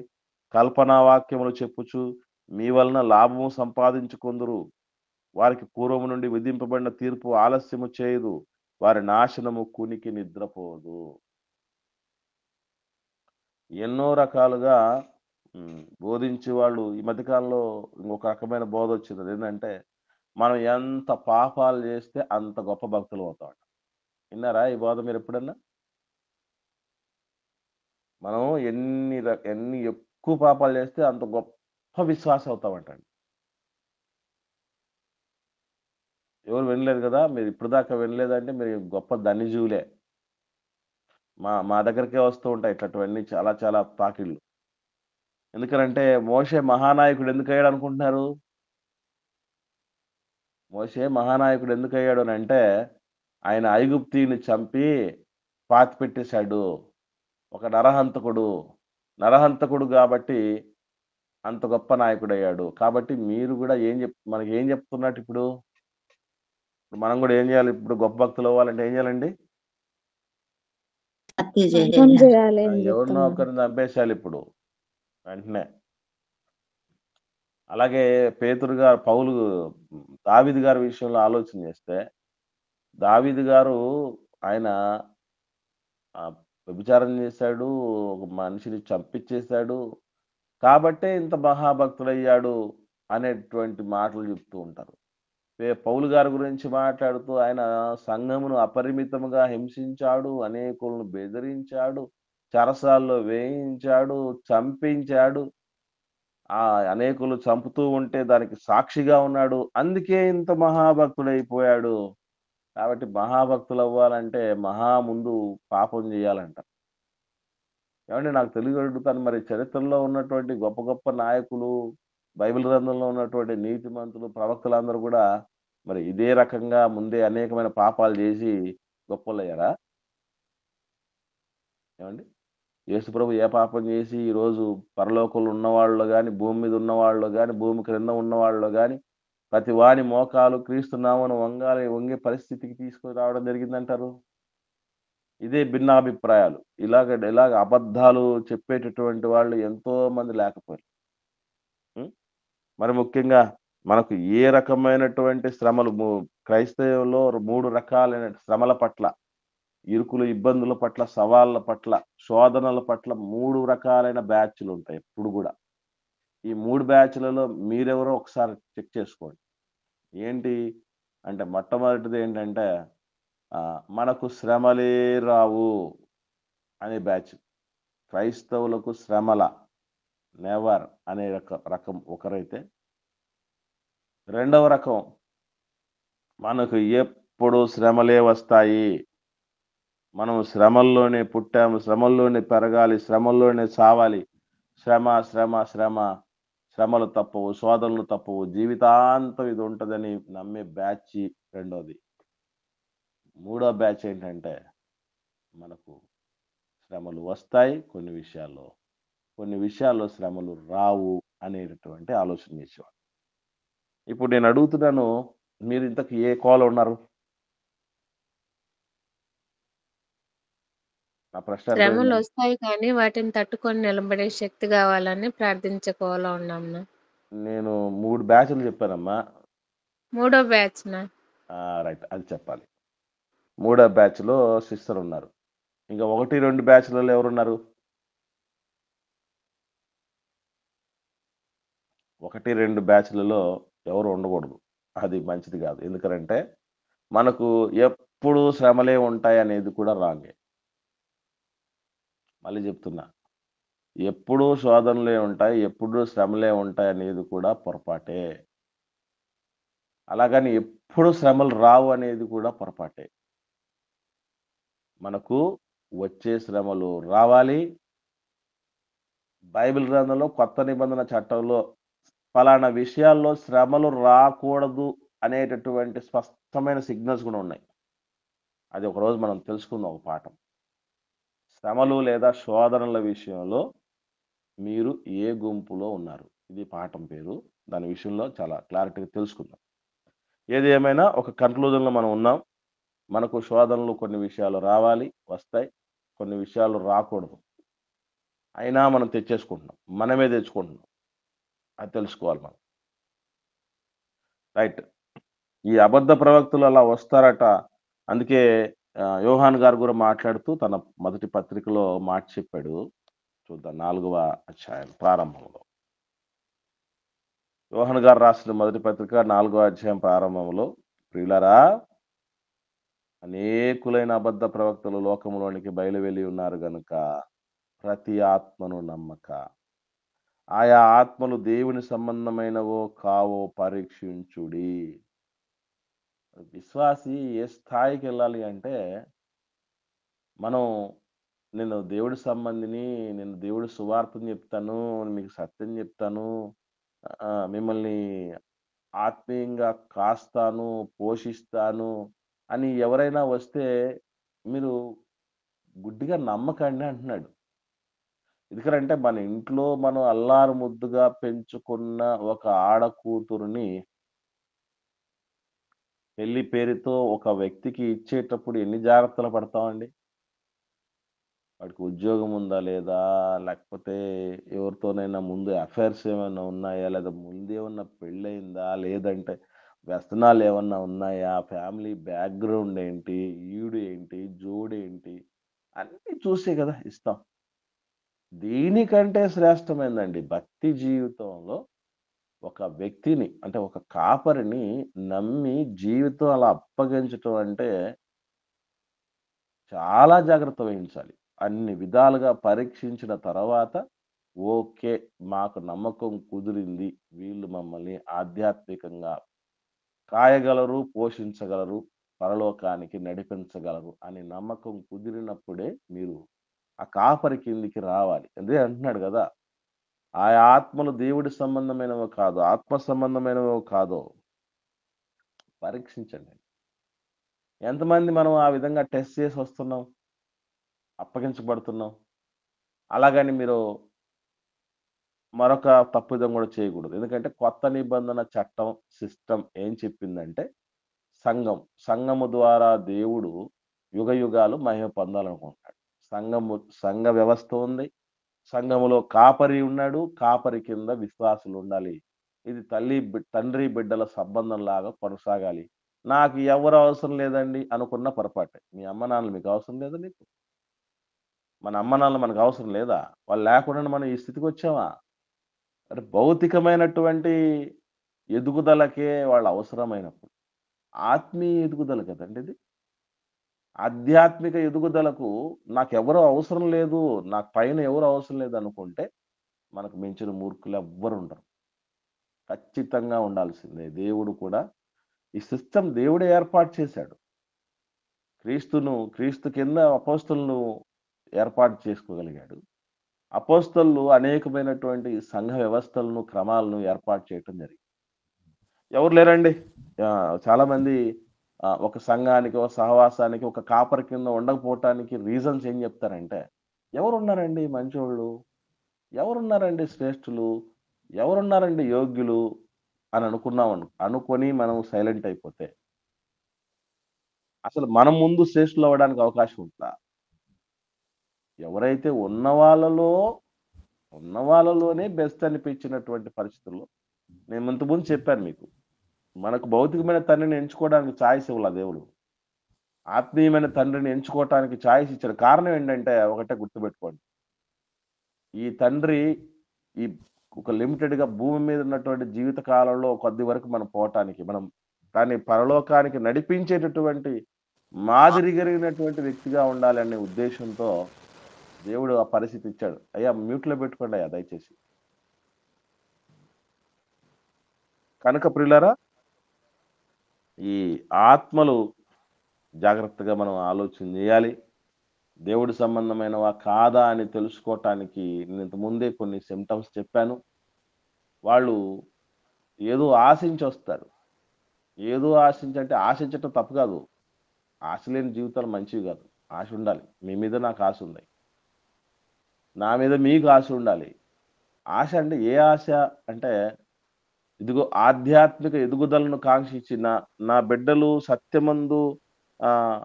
కల్పనా వాక్యములు చెప్పుచు మీ వలన లాభము సంపాదించుకొందురు. వారికి పూర్వము నుండి విధింపబడిన తీర్పు ఆలస్యము చేయదు. వారి నాశనము కునికి నిద్రపోదు. ఎన్నో రకాలుగా బోధించే వాళ్ళు ఈ మధ్య కాలంలో ఇంకొక రకమైన బోధొచ్చింది. అదేంటంటే, మనం ఎంత పాపాలు చేస్తే అంత గొప్ప భక్తులమవుతామట. విన్నారా ఈ బోధ మీరెప్పుడన్నా? మనం ఎన్ని ఎక్కువ పాపాలు చేస్తే అంత గొప్ప విశ్వాసి అవుతామంటండి. ఎవరు వినలేదు గదా! మీరు ఇప్పటిదాకా వినలేదంటే మీరు గొప్ప ధన్యజీవులే. మా మా దగ్గరికే వస్తూ ఉంటాయి ఇట్లాంటివన్నీ చాలా చాలా తాకిళ్ళు. ఎందుకనంటే మోషే మహానాయకుడు ఎందుకయ్యాడనుకుంటున్నారు? మోషే మహానాయకుడు ఎందుకయ్యాడు అనంటే, ఆయన ఐగుప్తీయుని చంపి పాతిపెట్టేశాడు. ఒక నరహంతకుడు. నరహంతకుడు గాబట్టి అంత గొప్ప నాయకుడయ్యాడు. కాబట్టి మీరు గూడా మనకేం చెప్తున్నట్టిప్పుడు? మనం గూడా ఏం జేయాలి ఇప్పుడు గొప్ప భక్తులవ్వాలంటే ఏం జేయాలండి? హత్య అర్థం చేయాలి. చేయాలి అని ఎవరినో చెప్తున్నారు. ఒకరిని చంపేసేయాలిప్పుడు వెంటనే. అలాగే పౌలు దావీదు గారి విషయంలో ఆలోచన చేస్తే, దావీదు గారు ఆయన వ్యభిచారం చేశాడు. ఒక మనిషిని చంపించేశాడు. కాబట్టే ఇంత మహాభక్తుడయ్యాడు అనేటువంటి మాటలు చెప్తూ ఉంటారు. పౌలు గారి గురించి మాట్లాడుతూ ఆయన సంఘమును అపరిమితముగా హింసించాడు, అనేకులను బెదిరించాడు, చెరసాల్లో వేయించాడు, చంపించాడు. అనేకులు చంపుతూ ఉంటే దానికి సాక్షిగా ఉన్నాడు. అందుకే ఇంత మహాభక్తుడైపోయాడు. కాబట్టి మహాభక్తులవ్వాలంటే ముందు పాపం జేయాలంట. ఏవండీ నాకు అడుగుతాను, మరి చరిత్రలో ఉన్నటువంటి గొప్ప గొప్ప నాయకులు, బైబిల్ గ్రంథంలో ఉన్నటువంటి నీతిమంతులు, ప్రవక్తలందరూ గూడా మరి ఇదే రకంగా ముందే అనేకమైన పాపాలు జేసి గొప్పోళ్ళయ్యారా? ఏవండీ? యేసుప్రభు ఏ పాపం జేసి ఈరోజు పరలోకంలో ఉన్నవాళ్ళలో గాని, భూమి మీద ఉన్నవాళ్ళలో గాని, భూమి క్రింద ఉన్నవాళ్ళలో గాని, ప్రతి వాని మోకాలు క్రీస్తు నామమున వంగే పరిస్థితికి తీసుకొని రావడం జరిగిందంటారు? ఇదే భిన్నాభిప్రాయాలు. ఇలాగ అబద్ధాలు చెప్పేటటువంటి వాళ్ళు ఎంతో మంది లేకపోలేరు. హ్మ్. మరి ముఖ్యంగా మనకు ఏ రకమైనటువంటి శ్రమలు క్రైస్తవంలో 3 రకాలైన శ్రమల పట్ల, ఇరుకులు, ఇబ్బందుల పట్ల, సవాళ్ళ పట్ల, శోధనల పట్ల 3 రకాలైన బ్యాచ్‌లుంటాయి ఎప్పుడు గూడా. ఈ 3 బ్యాచ్‌లలో మీరెవరో ఒకసారి చెక్ చేసుకోండి. ఏంటి అంటే మొట్టమొదటిదేంటంటే మనకు శ్రమలే రావు అనే బ్యాచ్. క్రైస్తవులకు శ్రమల నెవర్ అనే రకం ఒకరైతే, రెండవ రకం మనకు ఎప్పుడు శ్రమలే వస్తాయి. మనం శ్రమల్లోనే పుట్టాము, శ్రమల్లోనే పెరగాలి, శ్రమల్లోనే సావాలి. శ్రమ, శ్రమ, శ్రమ. శ్రమలు తప్పవు, శోధనలు తప్పవు. జీవితాంతం ఇది ఉంటదని నమ్మే బ్యాచ్ రెండోది. మూడో బ్యాచ్ ఏంటంటే, మనకు శ్రమలు వస్తాయి కొన్ని విషయాల్లో. కొన్ని విషయాల్లో శ్రమలు రావు అనేటటువంటి ఆలోచన చేసేవాడు. ఇప్పుడు నేను అడుగుతున్నాను, మీరు ఇంతకు ఏ కోవలో ఉన్నారు? నా ప్రశ్న అర్థమైందండి? శ్రమలొస్తాయి కానీ వాటిని తట్టుకొని నిలబడే శక్తి గావాలని ప్రార్థించే కోవలో ఉన్నాంనా. నేను 3 బ్యాచ్‌లు చెప్పానమ్మా. మూడో బ్యాచ్‌నా? రైట్. అది చెప్పాలి. మూడో బ్యాచ్‌లో సిస్టర్ ఉన్నారు. ఇంక 1, 2 బ్యాచ్‌లలో ఎవరున్నారు? 1, 2 బ్యాచ్‌లలో ఎవరు ఉండకూడదు. అది మంచిది గాదు. ఎందుకనంటే, మనకు ఎప్పుడూ శ్రమలే ఉంటాయనేది కూడా రాంగే. మళ్ళీ చెప్తున్నా. ఎప్పుడూ శోధనలే ఉంటాయి, ఎప్పుడూ శ్రమలే ఉంటాయనేది కూడా పొరపాటే. అలాగని ఎప్పుడు శ్రమలు రావు అనేది కూడా పొరపాటే. మనకు వచ్చే శ్రమలు రావాలి. బైబిల్ గ్రంథంలో కొత్త నిబంధన చట్టంలో పలానా విషయాల్లో శ్రమలు రాకూడదు అనేటటువంటి స్పష్టమైన సిగ్నల్స్ కూడా ఉన్నాయి. అది ఒకరోజు మనం తెలుసుకుందాం ఒక పాఠం. శ్రమలు లేదా శోధనల విషయంలో మీరు ఏ గుంపులో ఉన్నారు? ఇది పాఠం పేరు. దాని విషయంలో చాలా క్లారిటీగా తెలుసుకుందాం. ఏది ఏమైనా ఒక కన్క్లూజన్‌లో మనం ఉన్నాం. మనకు శోధనలు కొన్ని విషయాలు రావాలి, వస్తాయి. కొన్ని విషయాలు రాకూడదు. అయినా మనం తెచ్చేసుకుంటున్నాం. మనమే తెచ్చుకుంటున్నాం. అది తెలుసుకోవాలి మనం. రైట్. ఈ అబద్ధ ప్రవక్తలు అలా వస్తారట. అందుకే యోహాను గారు కూడా మాట్లాడుతూ తన మొదటి పత్రికలో మాట చెప్పాడు. చూద్దాం 4వ అధ్యాయం ప్రారంభంలో. యోహాను గారు రాసిన మొదటి పత్రిక 4వ అధ్యాయం ప్రారంభంలో, ప్రియులారా, అనేకులైన అబద్ధ ప్రవక్తలు లోకంలోనికి బయలువెళ్ళి ఉన్నారు గనుక ప్రతి ఆత్మను నమ్మక. ఆయా ఆత్మలు దేవుని సంబంధమైనవో కావో పరీక్షించుడి. విశ్వాసి ఏ స్థాయికెళ్ళాలి అంటే, మనం నేను దేవుడి సంబంధిని, నేను దేవుడి సువార్తను చెప్తాను, మీకు సత్యం చెప్తాను, మిమ్మల్ని ఆత్మీయంగా కాస్తాను, పోషిస్తాను అని ఎవరైనా వస్తే మీరు గుడ్డిగా నమ్మకండి అంటున్నాడు. ఎందుకంటే మన ఇంట్లో మనం అల్లారు ముద్దుగా పెంచుకున్న ఒక ఆడ కూతురిని పెళ్లి పేరుతో ఒక వ్యక్తికి ఇచ్చేటప్పుడు ఎన్ని జాగ్రత్తలు పడతామండి? వాడికి ఉద్యోగం ఉందా లేదా? లేకపోతే ఎవరితోనైనా ముందు అఫైర్స్ ఏమైనా ఉన్నాయా? లేదా ముందేమన్నా పెళ్ళయిందా? లేదంటే వ్యసనాలేమన్నా ఉన్నాయా? ఫ్యామిలీ బ్యాక్‌గ్రౌండ్ ఏంటి? ఈడు ఏంటి? జోడేంటి? అన్నీ చూసే కదా ఇస్తాం. దీనికంటే శ్రేష్టమైందండి భక్తి జీవితంలో ఒక వ్యక్తిని అంటే ఒక కాపరిని నమ్మి జీవితం అలా అప్పగించటం అంటే చాలా జాగ్రత్త వహించాలి. అన్ని విధాలుగా పరీక్షించిన తర్వాత ఓకే. మాకు నమ్మకం కుదిరింది. వీళ్ళు మమ్మల్ని ఆధ్యాత్మికంగా కాయగలరు, పోషించగలరు, పరలోకానికి నడిపించగలరు అని నమ్మకం కుదిరినప్పుడే మీరు ఆ కాపరి కిందికి రావాలి. అదే అంటున్నాడు గదా! ఆయా ఆత్మలు దేవుడి సంబంధమైనవో కాదో, ఆత్మ సంబంధమైనవో కాదో పరీక్షించండి. ఎంతమంది మనం ఆ విధంగా టెస్ట్ చేసి వస్తున్నాం, అప్పగించబడుతున్నాం. అలాగని మీరు మరొక తప్పిదం గూడా చేయకూడదు. ఎందుకంటే కొత్త నిబంధన చట్టం, సిస్టమ్ ఏం చెప్పిందంటే సంఘం. సంఘము ద్వారా దేవుడు యుగయుగాలు మహిమ పొందాలనుకుంటున్నాడు. సంఘము సంఘ వ్యవస్థ ఉంది. సంఘములో కాపరి ఉన్నాడు. కాపరి కింద విశ్వాసులుండాలి. ఇది తండ్రి బిడ్డల సంబంధంలాగా కొనసాగాలి. నాకు ఎవరు అవసరం లేదండి అనుకున్న పొరపాటే. మీ అమ్మ నాన్నలు మీకు అవసరం లేదా నీకు? మన అమ్మ నాన్నలు మనకు అవసరం లేదా? వాళ్ళు లేకుండానే మనం ఈ స్థితికొచ్చామా? అంటే భౌతికమైనటువంటి ఎదుగుదలకే వాళ్ళు అవసరమైనప్పుడు, ఆత్మీయ ఎదుగుదల కదండీ ఇది. ఆధ్యాత్మిక ఎదుగుదలకు నాకెవరు అవసరం లేదు, నాకు పైన ఎవరు అవసరం లేదనుకుంటే, మనకు మించిన మూర్ఖులెవ్వరుండరు. ఖచ్చితంగా ఉండాల్సిందే. దేవుడు కూడా ఈ సిస్టమ్ దేవుడే ఏర్పాటు చేశాడు. క్రీస్తు కింద అపోస్తలులను ఏర్పాటు చేసుకోగలిగాడు. అపోస్తలులు అనేకమైనటువంటి సంఘ వ్యవస్థలను, క్రమాలను ఏర్పాటు చేయటం జరిగింది. ఎవరు లేరండి. చాలామంది ఒక సంఘానికి, ఒక సహవాసానికి, ఒక కాపరి కింద ఉండకపోవటానికి రీజన్స్ ఏం చెప్తారంటే, ఎవరున్నారండి మంచోళ్ళు? ఎవరున్నారండి శ్రేష్ఠులు? ఎవరున్నారండి యోగ్యులు? అని అనుకొని మనం సైలెంట్ అయిపోతే, అసలు మనం ముందు శ్రేష్ఠులవ్వడానికి అవకాశం ఉంటదా? ఎవరైతే ఉన్న వాళ్ళలోనే బెస్ట్ అనిపించినటువంటి పరిస్థితుల్లో నేను ఇంతకుముందు చెప్పాను మీకు. మనకు భౌతికమైన తండ్రిని ఎంచుకోవడానికి చాయిస్ ఇవ్వలా దేవుడు. ఆత్మీయమైన తండ్రిని ఎంచుకోవటానికి చాయిస్ ఇచ్చాడు. కారణం ఏంటంటే ఒకటే గుర్తుపెట్టుకోండి. ఈ తండ్రి ఈ ఒక లిమిటెడ్‌గా భూమి మీద ఉన్నటువంటి జీవిత కాలంలో కొద్ది వరకు మనం పోవటానికి, దాన్ని పరలోకానికి నడిపించేటటువంటి మాదిరి కలిగినటువంటి వ్యక్తిగా ఉండాలనే ఉద్దేశ్యంతో దేవుడు ఆ పరిస్థితి ఇచ్చాడు. అయ్యా మ్యూట్‌లో పెట్టుకోండయ్యా దయచేసి. కనుక ప్రియులారా, ఈ ఆత్మలు జాగ్రత్తగా మనం ఆలోచన జేయాలి. దేవుడి సంబంధమైనవా కాదా అని తెలుసుకోవటానికి నేను ఇంతకు ముందే కొన్ని సింప్టమ్స్ చెప్పాను. వాళ్ళు ఏదో ఆశించొస్తారు. ఏదో ఆశించంటే ఆశించటం తప్పు కాదు. ఆశ లేని జీవితాలు మంచివి గాదు. ఆశ ఉండాలి. మీ మీద నాకు ఆశ ఉంది. నా మీద మీకు ఆశ ఉండాలి. ఆశ అంటే ఏ ఆశ అంటే, ఇదిగో ఆధ్యాత్మిక ఎదుగుదలను కాంక్షించి నా బిడ్డలు సత్యమందు ఆహ్,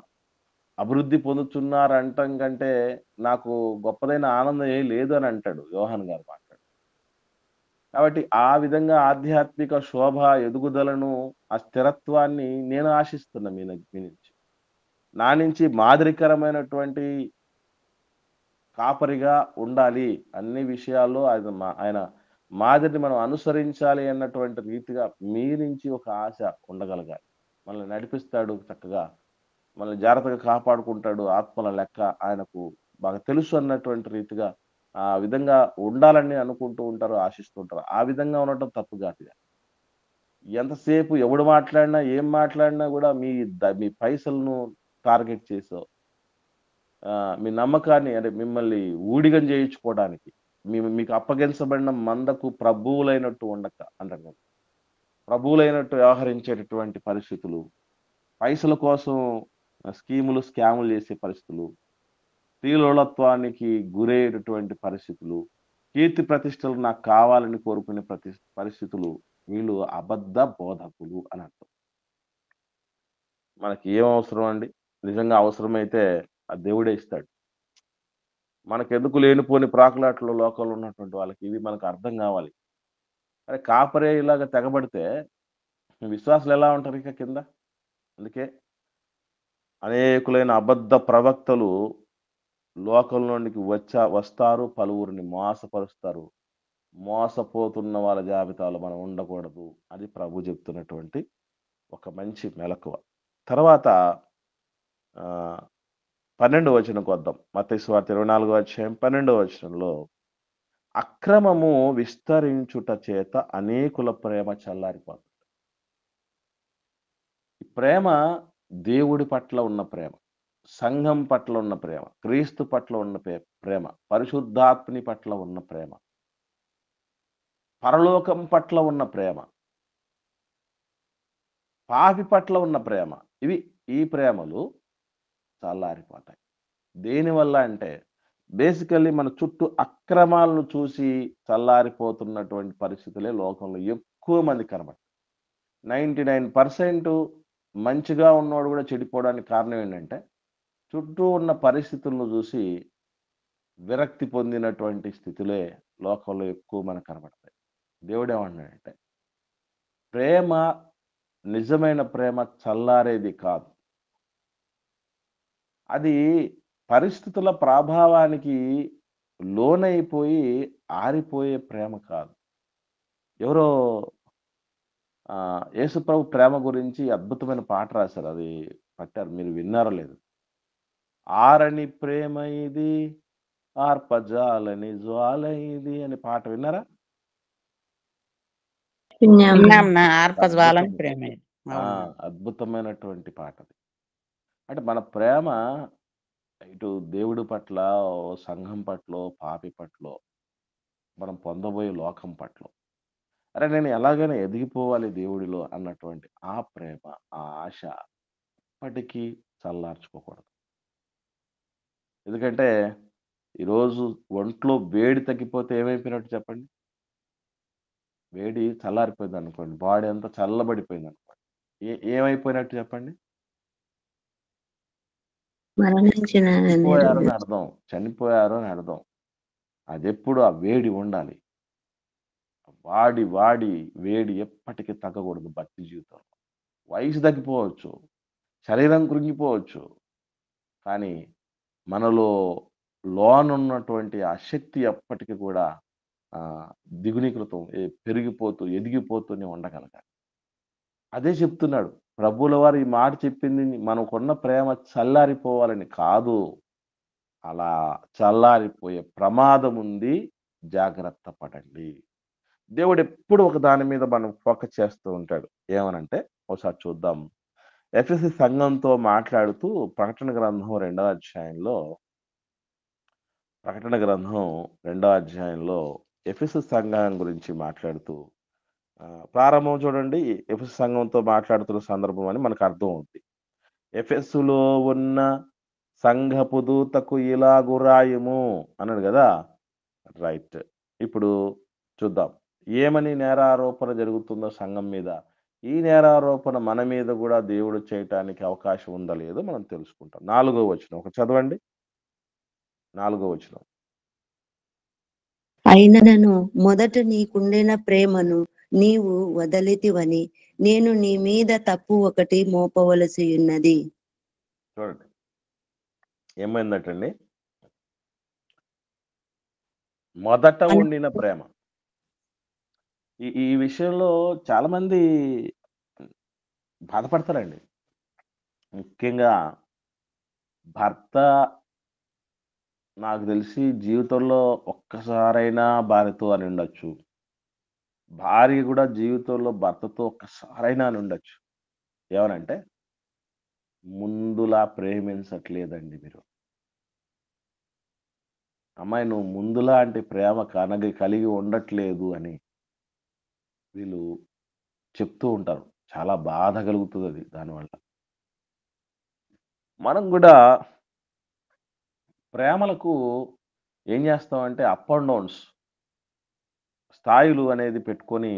అభివృద్ధి పొందుతున్నారంటం కంటే, నాకు గొప్పదైన ఆనందం ఏం లేదు అని అంటాడు యోహాను గారు మాట్లాడుతూ. కాబట్టి ఆ విధంగా ఆధ్యాత్మిక శోభ, ఎదుగుదలను, ఆ స్థిరత్వాన్ని నేను ఆశిస్తున్నా మీ నుంచి. నా నుంచి మాదిరికరమైనటువంటి కాపరిగా ఉండాలి. అన్ని విషయాల్లో ఆయన మాదిరిని మనం అనుసరించాలి అన్నటువంటి రీతిగా మీ నుంచి ఒక ఆశ ఉండగలగాలి. మనల్ని నడిపిస్తాడు చక్కగా. మనల్ని జాగ్రత్తగా కాపాడుకుంటాడు. ఆత్మల లెక్క ఆయనకు బాగా తెలుసు అన్నటువంటి రీతిగా ఆ విధంగా ఉండాలని అనుకుంటూ ఉంటారు, ఆశిస్తూ ఉంటారు. ఆ విధంగా ఉండటం తప్పు కాదు. ఎంతసేపు ఎవడు మాట్లాడినా, ఏం మాట్లాడినా గూడా మీ పైసలను టార్గెట్ చేసో, మీ నమ్మకాన్ని అంటే మిమ్మల్ని ఊడిగం చేయించుకోవడానికి, మీకు అప్పగించబడిన మందకు ప్రభువులైనట్టు ఉండక అంటారు కదా! ప్రభువులైనట్టు వ్యవహరించేటటువంటి పరిస్థితులు, పైసల కోసం స్కీములు, స్కాములు చేసే పరిస్థితులు, స్త్రీలోలత్వానికి గురయ్యేటటువంటి పరిస్థితులు, కీర్తి ప్రతిష్టలు నాకు కావాలని కోరుకునే పరిస్థితులు, వీళ్ళు అబద్ధ బోధకులు అని అర్థం. మనకి ఏం అవసరం అండి? నిజంగా అవసరమైతే ఆ దేవుడే ఇస్తాడు. మనకెందుకు లేనిపోని ప్రాకులాటలు లోకంలో ఉన్నటువంటి వాళ్ళకి ఇవి మనకు అర్థం గావాలి. అరే! కాపరే ఇలాగ తెగబడితే విశ్వాసులు ఎలా ఉంటారు ఇక కింద? అందుకే అనేకులైన అబద్ధ ప్రవక్తలు లోకంలోనికి వస్తారు, పలువురిని మోసపరుస్తారు. మోసపోతున్న వాళ్ళ జాబితాలో మనం ఉండకూడదు. అది ప్రభు చెప్తున్నటువంటి ఒక మంచి మెలకువ. తర్వాత ఆహ్, 12వ వచనంకొద్దాం. మత్తయి సువార్త 24వ అధ్యాయం 12వ వచనంలో అక్రమము విస్తరించుట చేత అనేకుల ప్రేమ చల్లారిపోతుంది. ఈ ప్రేమ దేవుడి పట్ల ఉన్న ప్రేమ, సంఘం పట్ల ఉన్న ప్రేమ, క్రీస్తు పట్ల ఉన్న ప్రేమ, పరిశుద్ధాత్ముని పట్ల ఉన్న ప్రేమ, పరలోకం పట్ల ఉన్న ప్రేమ, పాపి పట్ల ఉన్న ప్రేమ. ఈ ప్రేమలు చల్లారిపోతాయి. దేనివల్ల అంటే బేసికల్లీ మన చుట్టూ అక్రమాలను చూసి చల్లారిపోతున్నటువంటి పరిస్థితులే లోకంలో ఎక్కువ మంది కనబడతాయి. 99% మంచిగా ఉన్నోడు గూడా చెడిపోవడానికి కారణం ఏంటంటే, చుట్టూ ఉన్న పరిస్థితులను జూసి విరక్తి పొందినటువంటి స్థితులే లోకంలో ఎక్కువ మనకు కనబడతాయి. దేవుడేమంటున్నాడంటే, ప్రేమ నిజమైన ప్రేమ చల్లారేది కాదు. అది పరిస్థితుల ప్రభావానికి లోనైపోయి ఆరిపోయే ప్రేమ కాదు. ఎవరో యేసుప్రభు ప్రేమ గురించి అద్భుతమైన పాట రాశారు. అది పట్టారు. మీరు విన్నారో లేదో? ఆరని ప్రేమ ఇది, ఆర్పజాలని జ్వాల ఇది అని పాట విన్నారా? విన్నాం. విన్నాం నా ఆర్పజ్వాలని అద్భుతం. ప్రేమే. ఆ! అవును. అద్భుతమైనటువంటి పాటది. అంటే మన ప్రేమ ఇటు దేవుడి పట్ల, ఓ సంఘం పట్లో, పాపి పట్లో, మనం పొందబోయే లోకం పట్లో. అరే! నేను ఎలాగైనా ఎదిగిపోవాలి దేవుడిలో అన్నటువంటి ఆ ప్రేమ, ఆ ఆశ ఎప్పటికీ చల్లార్చుకోకూడదు. ఎందుకంటే ఈరోజు ఒంట్లో వేడి తగ్గిపోతే ఏమైపోయినట్టు చెప్పండి? వేడి చల్లారిపోయిందనుకోండి. బాడీ అంతా చల్లబడిపోయిందనుకోండి. ఏమైపోయినట్టు చెప్పండి? మరణించినారని చనిపోయారని అర్థం. చనిపోయారు అని అర్థం. అదెప్పుడు ఆ వేడి ఉండాలి. వాడి వేడి ఎప్పటికి తగ్గకూడదు భక్తి జీవితంలో. వయసు తగ్గిపోవచ్చు. శరీరం కృంగిపోవచ్చు. కానీ మనలో లోనున్నటువంటి ఆ శక్తి ఎప్పటికి కూడా దిగునీకృతం పెరిగిపోతూ, ఎదిగిపోతూనే ఉండగలగాలి. అదే చెప్తున్నాడు. ప్రభువుల వారు ఈ మాట చెప్పింది మనకున్న ప్రేమ చల్లారిపోవాలని కాదు. అలా చల్లారిపోయే ప్రమాదముంది. జాగ్రత్త పడండి. దేవుడెప్పుడు ఒక దాని మీద మనం ఫోకస్ చేస్తూ ఉంటాడు. ఏమనంటే ఒకసారి చూద్దాం. ఎఫెసీ సంఘంతో మాట్లాడుతూ ప్రకటన గ్రంథం రెండో అధ్యాయంలో ఎఫెసు సంఘం గురించి మాట్లాడుతూ ప్రారంభం చూడండి. ఎఫెసు సంఘంతో మాట్లాడుతున్న సందర్భం అని మనకు అర్థం అవుద్ది. ఎఫెసులో ఉన్న సంఘపు దూతకు ఇలాగు రాయుము అన్నాడు గదా! రైట్. ఇప్పుడు చూద్దాం. ఏమని నేరారోపణ జరుగుతుందో సంఘం మీద, ఈ నేరారోపణ మన మీద గూడా దేవుడు చేయటానికి అవకాశం ఉందో లేదో మనం తెలుసుకుంటాం. 4వ వచనం ఒకటి చదవండి. 4వ వచనం. అయినను మొదట నీకుండిన ప్రేమను నీవు వదలితివని నేను నీ మీద తప్పు ఒకటి మోపవలసి ఉన్నది. చూడండి. ఏమైందటండి? మొదట ఉండిన ప్రేమ. ఈ విషయంలో చాలామంది బాధపడతారండి. ముఖ్యంగా భర్త నాకు తెలిసి జీవితంలో ఒక్కసారైనా భార్యతో అని ఉండొచ్చు. భార్య కూడా జీవితంలో భర్తతో ఒక్కసారైనా అని ఉండొచ్చు. ఏమనంటే, ముందులా ప్రేమించట్లేదండి మీరు. అమ్మాయి నువ్వు ముందులాంటి ప్రేమ కలిగి ఉండట్లేదు అని వీళ్ళు చెప్తూ ఉంటారు. చాలా బాధ కలుగుతుందది దానివల్ల. మనం గూడా ప్రేమలకు ఏం చేస్తామంటే అప్ అండ్ డౌన్స్ స్థాయిలు అనేది పెట్టుకొని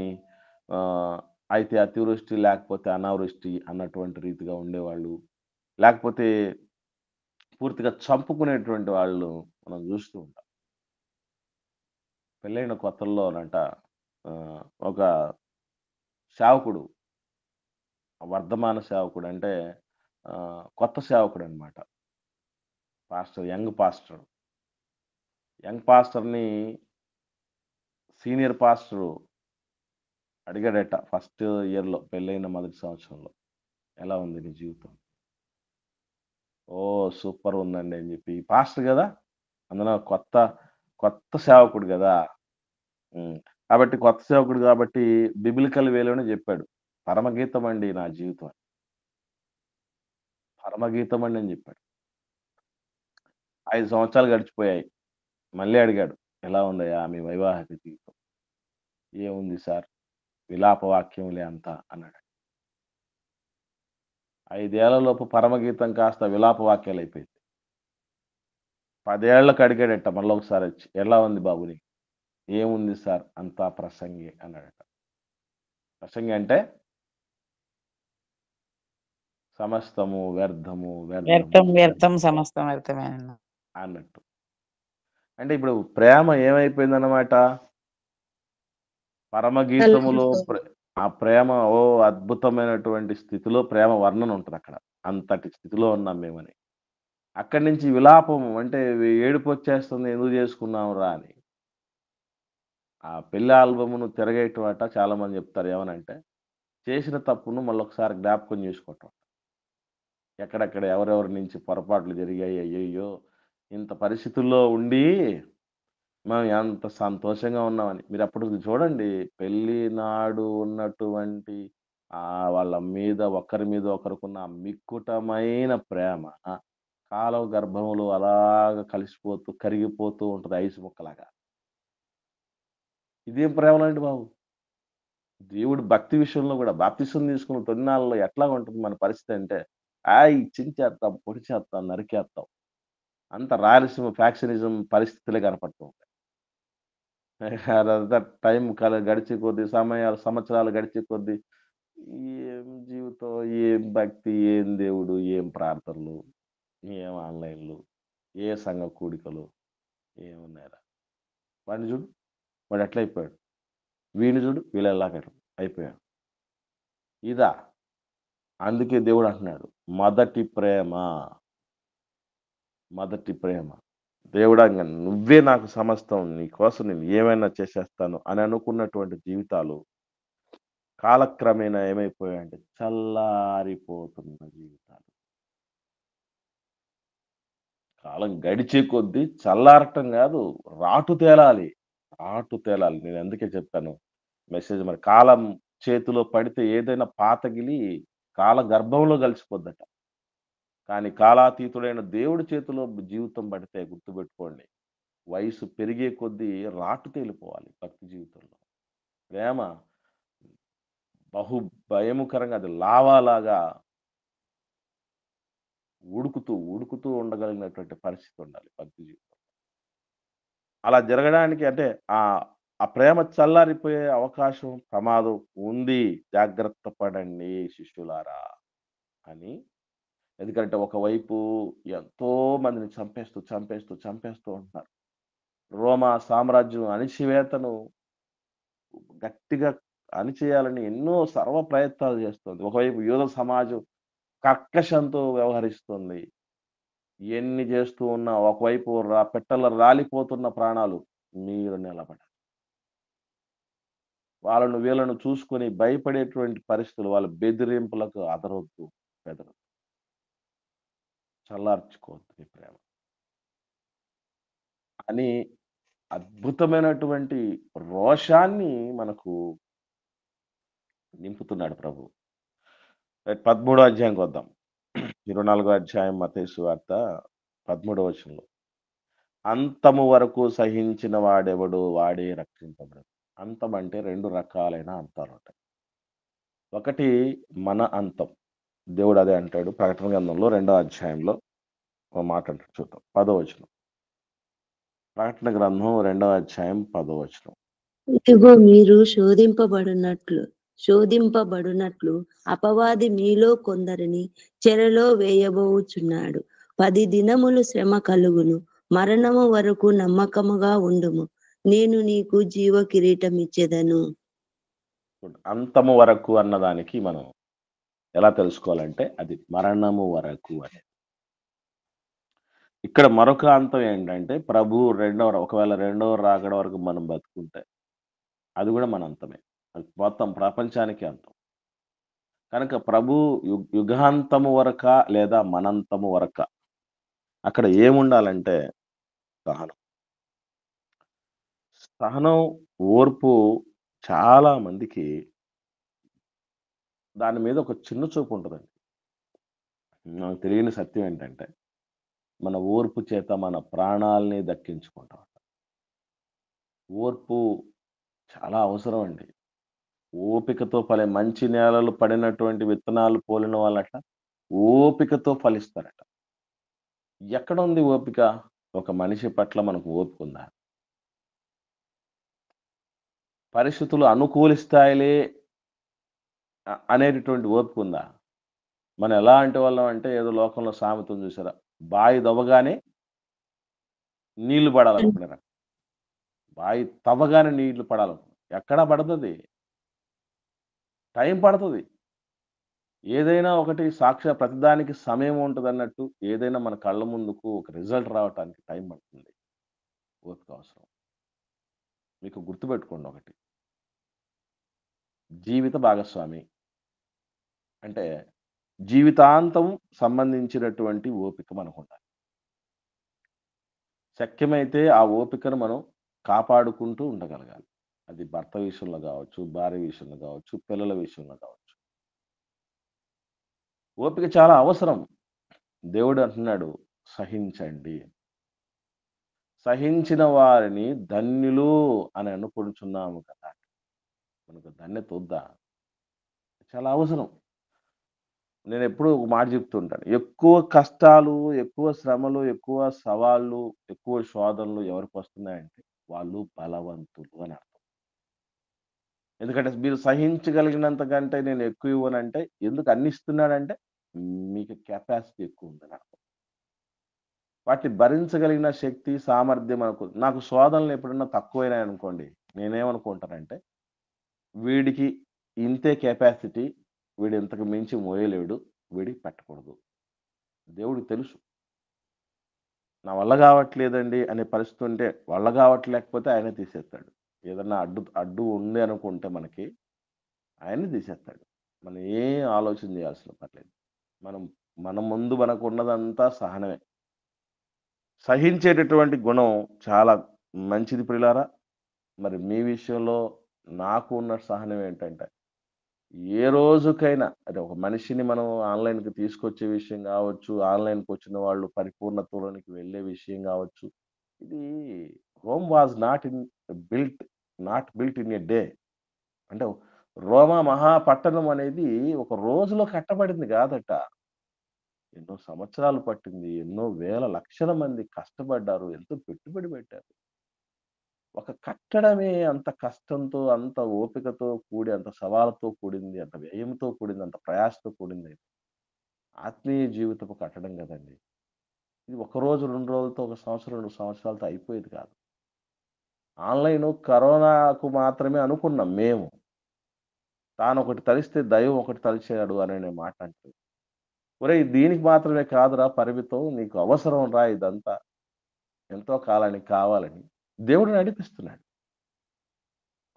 అయితే అతివృష్టి లేకపోతే అనావృష్టి అన్నటువంటి రీతిగా ఉండేవాళ్ళు. లేకపోతే పూర్తిగా చంపుకునేటువంటి వాళ్ళు మనం చూస్తూ ఉంటాం. పెళ్ళైన కొత్తల్లోనంట ఒక సేవకుడు, వర్ధమాన సేవకుడు అంటే కొత్త సేవకుడనమాట. యంగ్ పాస్టర్‌ని సీనియర్ పాస్టరు అడిగాడట ఫస్ట్ ఇయర్‌లో పెళ్ళైన మొదటి సంవత్సరంలో. ఎలా ఉంది నీ జీవితం? ఓహ్! సూపర్ ఉందండి అని చెప్పి. పాస్టర్ గదా! అందులో కొత్త సేవకుడు గదా! కాబట్టి కొత్త సేవకుడు కాబట్టి బిబిలికల్ వేలోనే జెప్పాడు. పరమగీతం అండి నా జీవితం. పరమగీతం అండి అని జెప్పాడు. 5 సంవత్సరాలు గడిచిపోయాయి. మళ్ళీ అడిగాడు. ఎలా ఉందయ్యా మీ వైవాహిక జీవితం? ఏముంది సార్ విలాప వాక్యములే అంతా అన్నాడు. 5 ఏళ్లలోపు పరమగీతం కాస్త విలాప వాక్యాలయిపోయింది. 10 ఏళ్ళకి అడిగాడట మళ్ళొకసారొచ్చి. ఎలా ఉంది బాబు నీకు? ఏముంది సార్ అంతా ప్రసంగి అన్నాడట. ప్రసంగి అంటే సమస్తము వ్యర్థము, వ్యర్థం సమస్తం వ్యర్థమే అన్నట్టు. అంటే ఇప్పుడు ప్రేమ ఏమైపోయిందన్నమాట? పరమగీతములో ఆ ప్రేమ అద్భుతమైనటువంటి స్థితిలో ప్రేమ వర్ణన ఉంటదక్కడ. అంతటి స్థితిలో ఉన్నాం మేమని. అక్కడి నుంచి విలాపం అంటే ఏడుపొచ్చేస్తుంది ఎందుకు చేసుకున్నాంరా అని. ఆ పెళ్లి ఆల్బమ్‌ను తిరగేయటమట చాలామంది చెప్తారు. ఏమనంటే, చేసిన తప్పును మళ్ళొకసారి జ్ఞాపకం చేసుకోవటం. ఎక్కడెక్కడ ఎవరెవరి నుంచి పొరపాట్లు జరిగాయి. అయ్యయ్యో! ఇంత పరిస్థితుల్లో ఉండి మనం ఎంత సంతోషంగా ఉన్నామని. మీరప్పుడు చూడండి పెళ్లి నాడు ఉన్నటువంటి వాళ్ళ మీద ఒకరి మీద ఒకరికున్న ఆ మిక్కుటమైన ప్రేమ కాలవ గర్భంలో అలాగ కలిసిపోతూ, కరిగిపోతూ ఉంటది ఐస్ ముక్కలాగా. ఇదేం ప్రేమలండి బాబు! దేవుడు భక్తి విషయంలో గూడా బాప్తిసం తీసుకున్న తొలినాళ్ళలో ఎట్లాగుంటది మన పరిస్థితి అంటే, చించేత్తాం, పొడిచేత్తాం, నరికేత్తాం. అంత రాయలసీమ ఫ్యాక్షనిజం పరిస్థితులే కనపడుతూ ఉంటాయి. అదంతా టైం గడిచే కొద్దీ, సంవత్సరాలు గడిచే కొద్దీ ఏం జీవితం, ఏం భక్తి, ఏం దేవుడు, ఏం ప్రార్థనలు, ఏం ఆన్‌లైన్‌లు, ఏ సంఘ కూడికలు ఏమున్నాయిరా. వాడిని చూడు వాడెట్లయిపోయాడు. వీడిని చూడు వీళ్ళెలాగ అయిపోయారు. ఇదా? అందుకే దేవుడు అంటున్నాడు మొదటి ప్రేమ. దేవుడా ఇంగ నువ్వే నాకు సమస్తం. నీ కోసం నేను ఏమైనా చేసేస్తాను అని అనుకున్నటువంటి జీవితాలు కాలక్రమేణా ఏమైపోయాయంటే చల్లారిపోతున్న జీవితాలు. కాలం గడిచే కొద్దీ చల్లారటం గాదు, రాటు తేలాలి. రాటు తేలాలి. నేను అందుకే చెప్పాను మెసేజ్ మరి కాలం చేతిలో పడితే ఏదైనా పాతగిలి కాల గర్భంలో కలిసిపోద్దట. కానీ కాలాతీతుడైన దేవుడి చేతిలో జీవితం పడితే గుర్తుపెట్టుకోండి. వయసు పెరిగే కొద్దీ రాటు తేలిపోవాలి భక్తి జీవితంలో. ప్రేమ బహు భయముకరంగా అది లావాలాగా ఉడుకుతూ ఉండగలిగినటువంటి పరిస్థితి ఉండాలి భక్తి జీవితం. అలా జరగడానికి అంటే ఆ ప్రేమ చల్లారిపోయే అవకాశం, ప్రమాదం ఉంది. జాగ్రత్త పడండి శిష్యులారా అని. ఎందుకంటే ఒకవైపు ఎంతో మందిని చంపేస్తూ ఉంటున్నారు. రోమా సామ్రాజ్యం అణిచివేతను గట్టిగా అణిచేయాలని ఎన్నో సర్వ ప్రయత్నాలు చేస్తుంది. ఒకవైపు యూద సమాజం కర్కశంతో వ్యవహరిస్తుంది. ఎన్ని చేస్తూ ఉన్నా ఒకవైపు పిట్టలు రాలిపోతున్న ప్రాణాలు మీరు నిలబడాలి. వాళ్ళను వీళ్ళను చూసుకొని భయపడేటువంటి పరిస్థితులు, వాళ్ళ బెదిరింపులకు బెదరొద్దు. చల్లార్చుకోవద్దు నీ ప్రేమ అని అద్భుతమైనటువంటి రోషాన్ని మనకు నింపుతున్నాడు ప్రభు. 13వ అధ్యాయంకి వద్దాం. 24వ అధ్యాయం మత్తయి సువార్త 13వ వచనంలో. అంతము వరకు సహించిన వాడెవడు వాడే రక్షింపబడడు. అంతం అంటే 2 రకాలైన అంతాలుంటాయి. ఒకటి మన అంతం. దేవుడు అదే అంటాడు ప్రకటన గ్రంథంలో 2వ అధ్యాయంలో ఒక మాట అంటాడు చూద్దాం. 10వ వచనం. ప్రకటన గ్రంథం 2వ అధ్యాయం 10వ వచనం. ఇదిగో మీరు శోధింపబడునట్లు అపవాది మీలో కొందరిని చెరలో వేయబోచున్నాడు. 10 దినములు శ్రమ కలుగును. మరణము వరకు నమ్మకముగా ఉండుము. నేను నీకు జీవ కిరీటం ఇచ్చేదను. అంతము వరకు అన్నదానికి మనం ఎలా తెలుసుకోవాలంటే అది మరణము వరకు అని. ఇక్కడ మరొక అంతం ఏంటంటే ప్రభు ఒకవేళ రెండవ రాకడ వరకు మనం బతుకుంటే అది కూడా మన అంతమే. అది మొత్తం ప్రపంచానికి అంతం. కనుక ప్రభు యుగాంతము వరకా లేదా మనంతము వరకా అక్కడ ఏముండాలంటే సహనం. సహనం, ఓర్పు చాలా మందికి దాని మీద ఒక చిన్న చూపు ఉంటదండి. నాకు తెలియని సత్యం ఏంటంటే మన ఓర్పు చేత మన ప్రాణాల్ని దక్కించుకుంటాం. ఓర్పు చాలా అవసరం అండి. ఓపికతో మంచి నేలలు పడినటువంటి విత్తనాలు పోలిన వాళ్ళట ఓపికతో ఫలిస్తారట. ఎక్కడుంది ఓపిక? ఒక మనిషి పట్ల మనకు ఓపిక ఉందా? పరిస్థితులు అనుకూలిస్తాయిలే అనేటటువంటి ఓపిక ఉందా? మనం ఎలాంటి వాళ్ళం అంటే ఏదో లోకంలో సామెత ఉంది చూసారా? బాయి దవ్వగానే నీళ్లు పడాలనుకున్నారట. బాయి తవ్వగానే నీళ్లు పడాలనుకున్నారు. ఎక్కడ పడతది? టైం పడతది. ఏదైనా ఒకటి ప్రతిదానికి సమయం ఉంటదన్నట్టు ఏదైనా మన కళ్ళ ముందుకు ఒక రిజల్ట్ రావటానికి టైం పడుతుంది. ఓపిక అవసరం. మీకు గుర్తుపెట్టుకోండి ఒకటి. జీవిత భాగస్వామి అంటే జీవితాంతం సంబంధించినటువంటి ఓపిక మనకుండాలి. శక్యమైతే ఆ ఓపికను మనం కాపాడుకుంటూ ఉండగలగాలి. అది భర్త విషయంలో గావచ్చు, భార్య విషయంలో గావచ్చు, పిల్లల విషయంలో గావచ్చు. ఓపిక చాలా అవసరం. దేవుడు అంటున్నాడు, సహించండి. సహించిన వారిని ధన్యులు అని అనుకుంటున్నాము కదా! మనకు ధన్యత వద్దా? చాలా అవసరం. నేనెప్పుడూ ఒక మాట చెప్తూ ఉంటాను. ఎక్కువ కష్టాలు, ఎక్కువ శ్రమలు, ఎక్కువ సవాళ్ళు, ఎక్కువ శోధనలు ఎవరికొస్తున్నాయంటే వాళ్ళు బలవంతులు అని అర్థం. ఎందుకంటే మీరు సహించగలిగినంత కంటే నేను ఎక్కువ ఇవ్వనంటే ఎందుకు అన్ని ఇస్తున్నానంటే మీకు కెపాసిటీ ఎక్కువ ఉందని అర్థం. వాటిని భరించగలిగిన శక్తి, సామర్థ్యం నాకు శోధనలు ఎప్పుడన్నా తక్కువైనాయనుకోండి, నేనేమనుకుంటానంటే వీడికి ఇంతే కెపాసిటీ, వీడు ఇంతకు మించి మోయలేడు, వీడికి పెట్టకూడదు. దేవుడికి తెలుసు. నా వల్ల కావట్లేదండి అనే పరిస్థితి ఉంటే, వల్ల కావట్లేకపోతే ఆయనే తీసేస్తాడు. ఏదన్నా అడ్డు ఉంది అనుకుంటే మనకి, ఆయనే తీసేస్తాడు. మనం ఏం ఆలోచన చేయాల్సిన పర్లేదు. మన ముందు మనకున్నదంతా సహనమే. సహించేటటువంటి గుణం చాలా మంచిది ప్రియులారా. మరి మీ విషయంలో నాకు ఉన్న సహనం ఏంటంటే, ఏ రోజుకైనా అంటే ఒక మనిషిని మనం ఆన్‌లైన్‌కి తీసుకొచ్చే విషయం గావచ్చు, ఆన్‌లైన్‌కొచ్చిన వాళ్ళు పరిపూర్ణతలోనికి వెళ్ళే విషయం గావచ్చు. ఇది Rome was built not built in a day. అంటే రోమా మహాపట్టణం అనేది ఒక రోజులో కట్టబడింది గాదట. ఎన్నో సంవత్సరాలు పట్టింది. ఎన్నో వేల లక్షల మంది కష్టపడ్డారు. ఎంతో పెట్టుబడి పెట్టారు. ఒక కట్టడమే అంత కష్టంతో, అంత ఓపికతో కూడి, అంత సవాలుతో కూడింది, అంత వ్యయంతో కూడింది, అంత ప్రయాసతో కూడింది. ఆత్మీయ జీవితపు కట్టడం గదండీ! ఇది ఒక రోజు, 2 రోజులతో, ఒక సంవత్సరం, 2 సంవత్సరాలతో అయిపోయేది కాదు. ఆన్‌లైను కరోనాకు మాత్రమే అనుకున్నాం మేము. తానొకటి తలిస్తే దైవం ఒకటి తలిచాడు అనే మాట అంటారు. ఒరేయ్! దీనికి మాత్రమే కాదురా పరిమితం. నీకు అవసరం రా ఇదంతా. ఎంతో కాలానికి కావాలని. దేవుడు నడిపిస్తున్నాడు.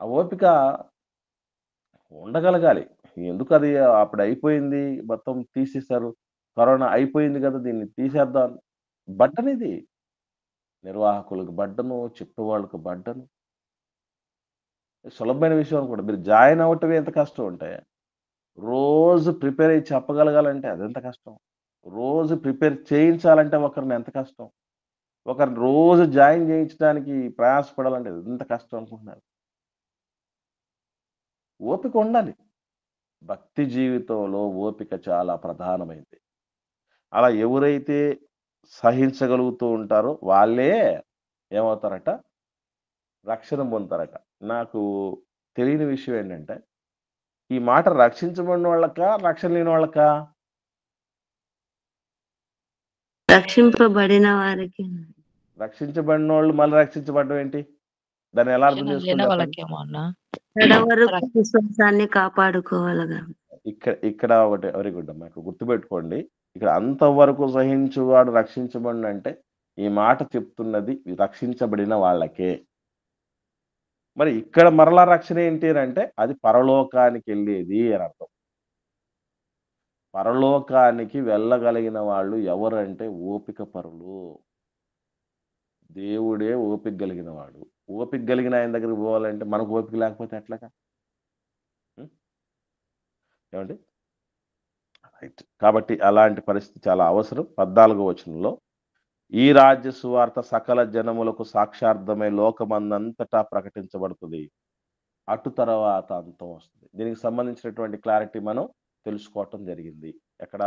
ఆ ఓపిక ఉండగలగాలి. ఎందుకది అప్పుడయిపోయింది. మొత్తం తీసేశారు. కరోనా అయిపోయింది గదా! దీన్ని తీసేద్దాం. బర్డెనిది. నిర్వాహకులకు బర్డెను, చెప్పేవాళ్ళకి బర్డెను. సులభమైన విషయం అనుకోండి. మీరు జాయిన్ అవ్వటమే ఎంత కష్టం అంటే, రోజు ప్రిపేర్ అయ్యి చెప్పగలగాలంటే అదెంత కష్టం. రోజు ప్రిపేర్ చేయించాలంటే ఒకరిని ఎంత కష్టం. ఒకరిని రోజు జాయిన్ చేయించడానికి ప్రయాసపడాలంటే ఎంత కష్టం అనుకుంటున్నారు. ఓపిక ఉండాలి. భక్తి జీవితంలో ఓపిక చాలా ప్రధానమైంది. అలా ఎవరైతే సహించగలుగుతూ ఉంటారో వాళ్ళే ఏమవుతారట? రక్షణ పొందుతారట. నాకు తెలియని విషయం ఏంటంటే, ఈ మాట రక్షించబడినోళ్ళకా? రక్షణ లేనోళ్ళకా? రక్షింపబడిన వారికి రక్షించబడినోళ్ళు మళ్ళీ రక్షించబడడం ఏంటి? దాన్ని ఎలా అర్థం రక్షణ లేని చేసుకోవాలి చెప్పండి? వాళ్ళకేమో అన్న. కడ వరకు రక్- విశ్వాసాన్ని కాపాడుకోవాలగా. ఇక్కడ ఒకటి వెరీ గుడ్ అమ్మా. ఇక్కడ గుర్తుపెట్టుకోండి. ఇక్కడ అంతవరకు సహించువాడు రక్షించబడునంటే, ఈ మాట చెప్తున్నది రక్షించబడిన వాళ్ళకే. మరి ఇక్కడ మరలా రక్షణ ఏంటి అనంటే, అది పరలోకానికెళ్ళేది అని అర్థం. పరలోకానికి వెళ్ళగలిగిన వాళ్ళు ఎవరంటే ఓపిక పరులు. దేవుడే ఓపిక గలిగిన వాడు. ఓపిక గలిగిన ఆయన దగ్గరికి పోవాలంటే మనకు ఓపిక లేకపోతే ఎట్లాగా? హ్మ్. ఏమండి? రైట్. కాబట్టి అలాంటి పరిస్థితి చాలా అవసరం. 14వ వచనంలో ఈ రాజ్య సువార్త సకల జనములకు సాక్షార్థమై లోకమందంతటా ప్రకటించబడుతుంది. అటు తర్వాత అంతం వస్తుంది. దీనికి సంబంధించినటువంటి క్లారిటీ మనం తెలుసుకోవటం జరిగింది. ఎక్కడ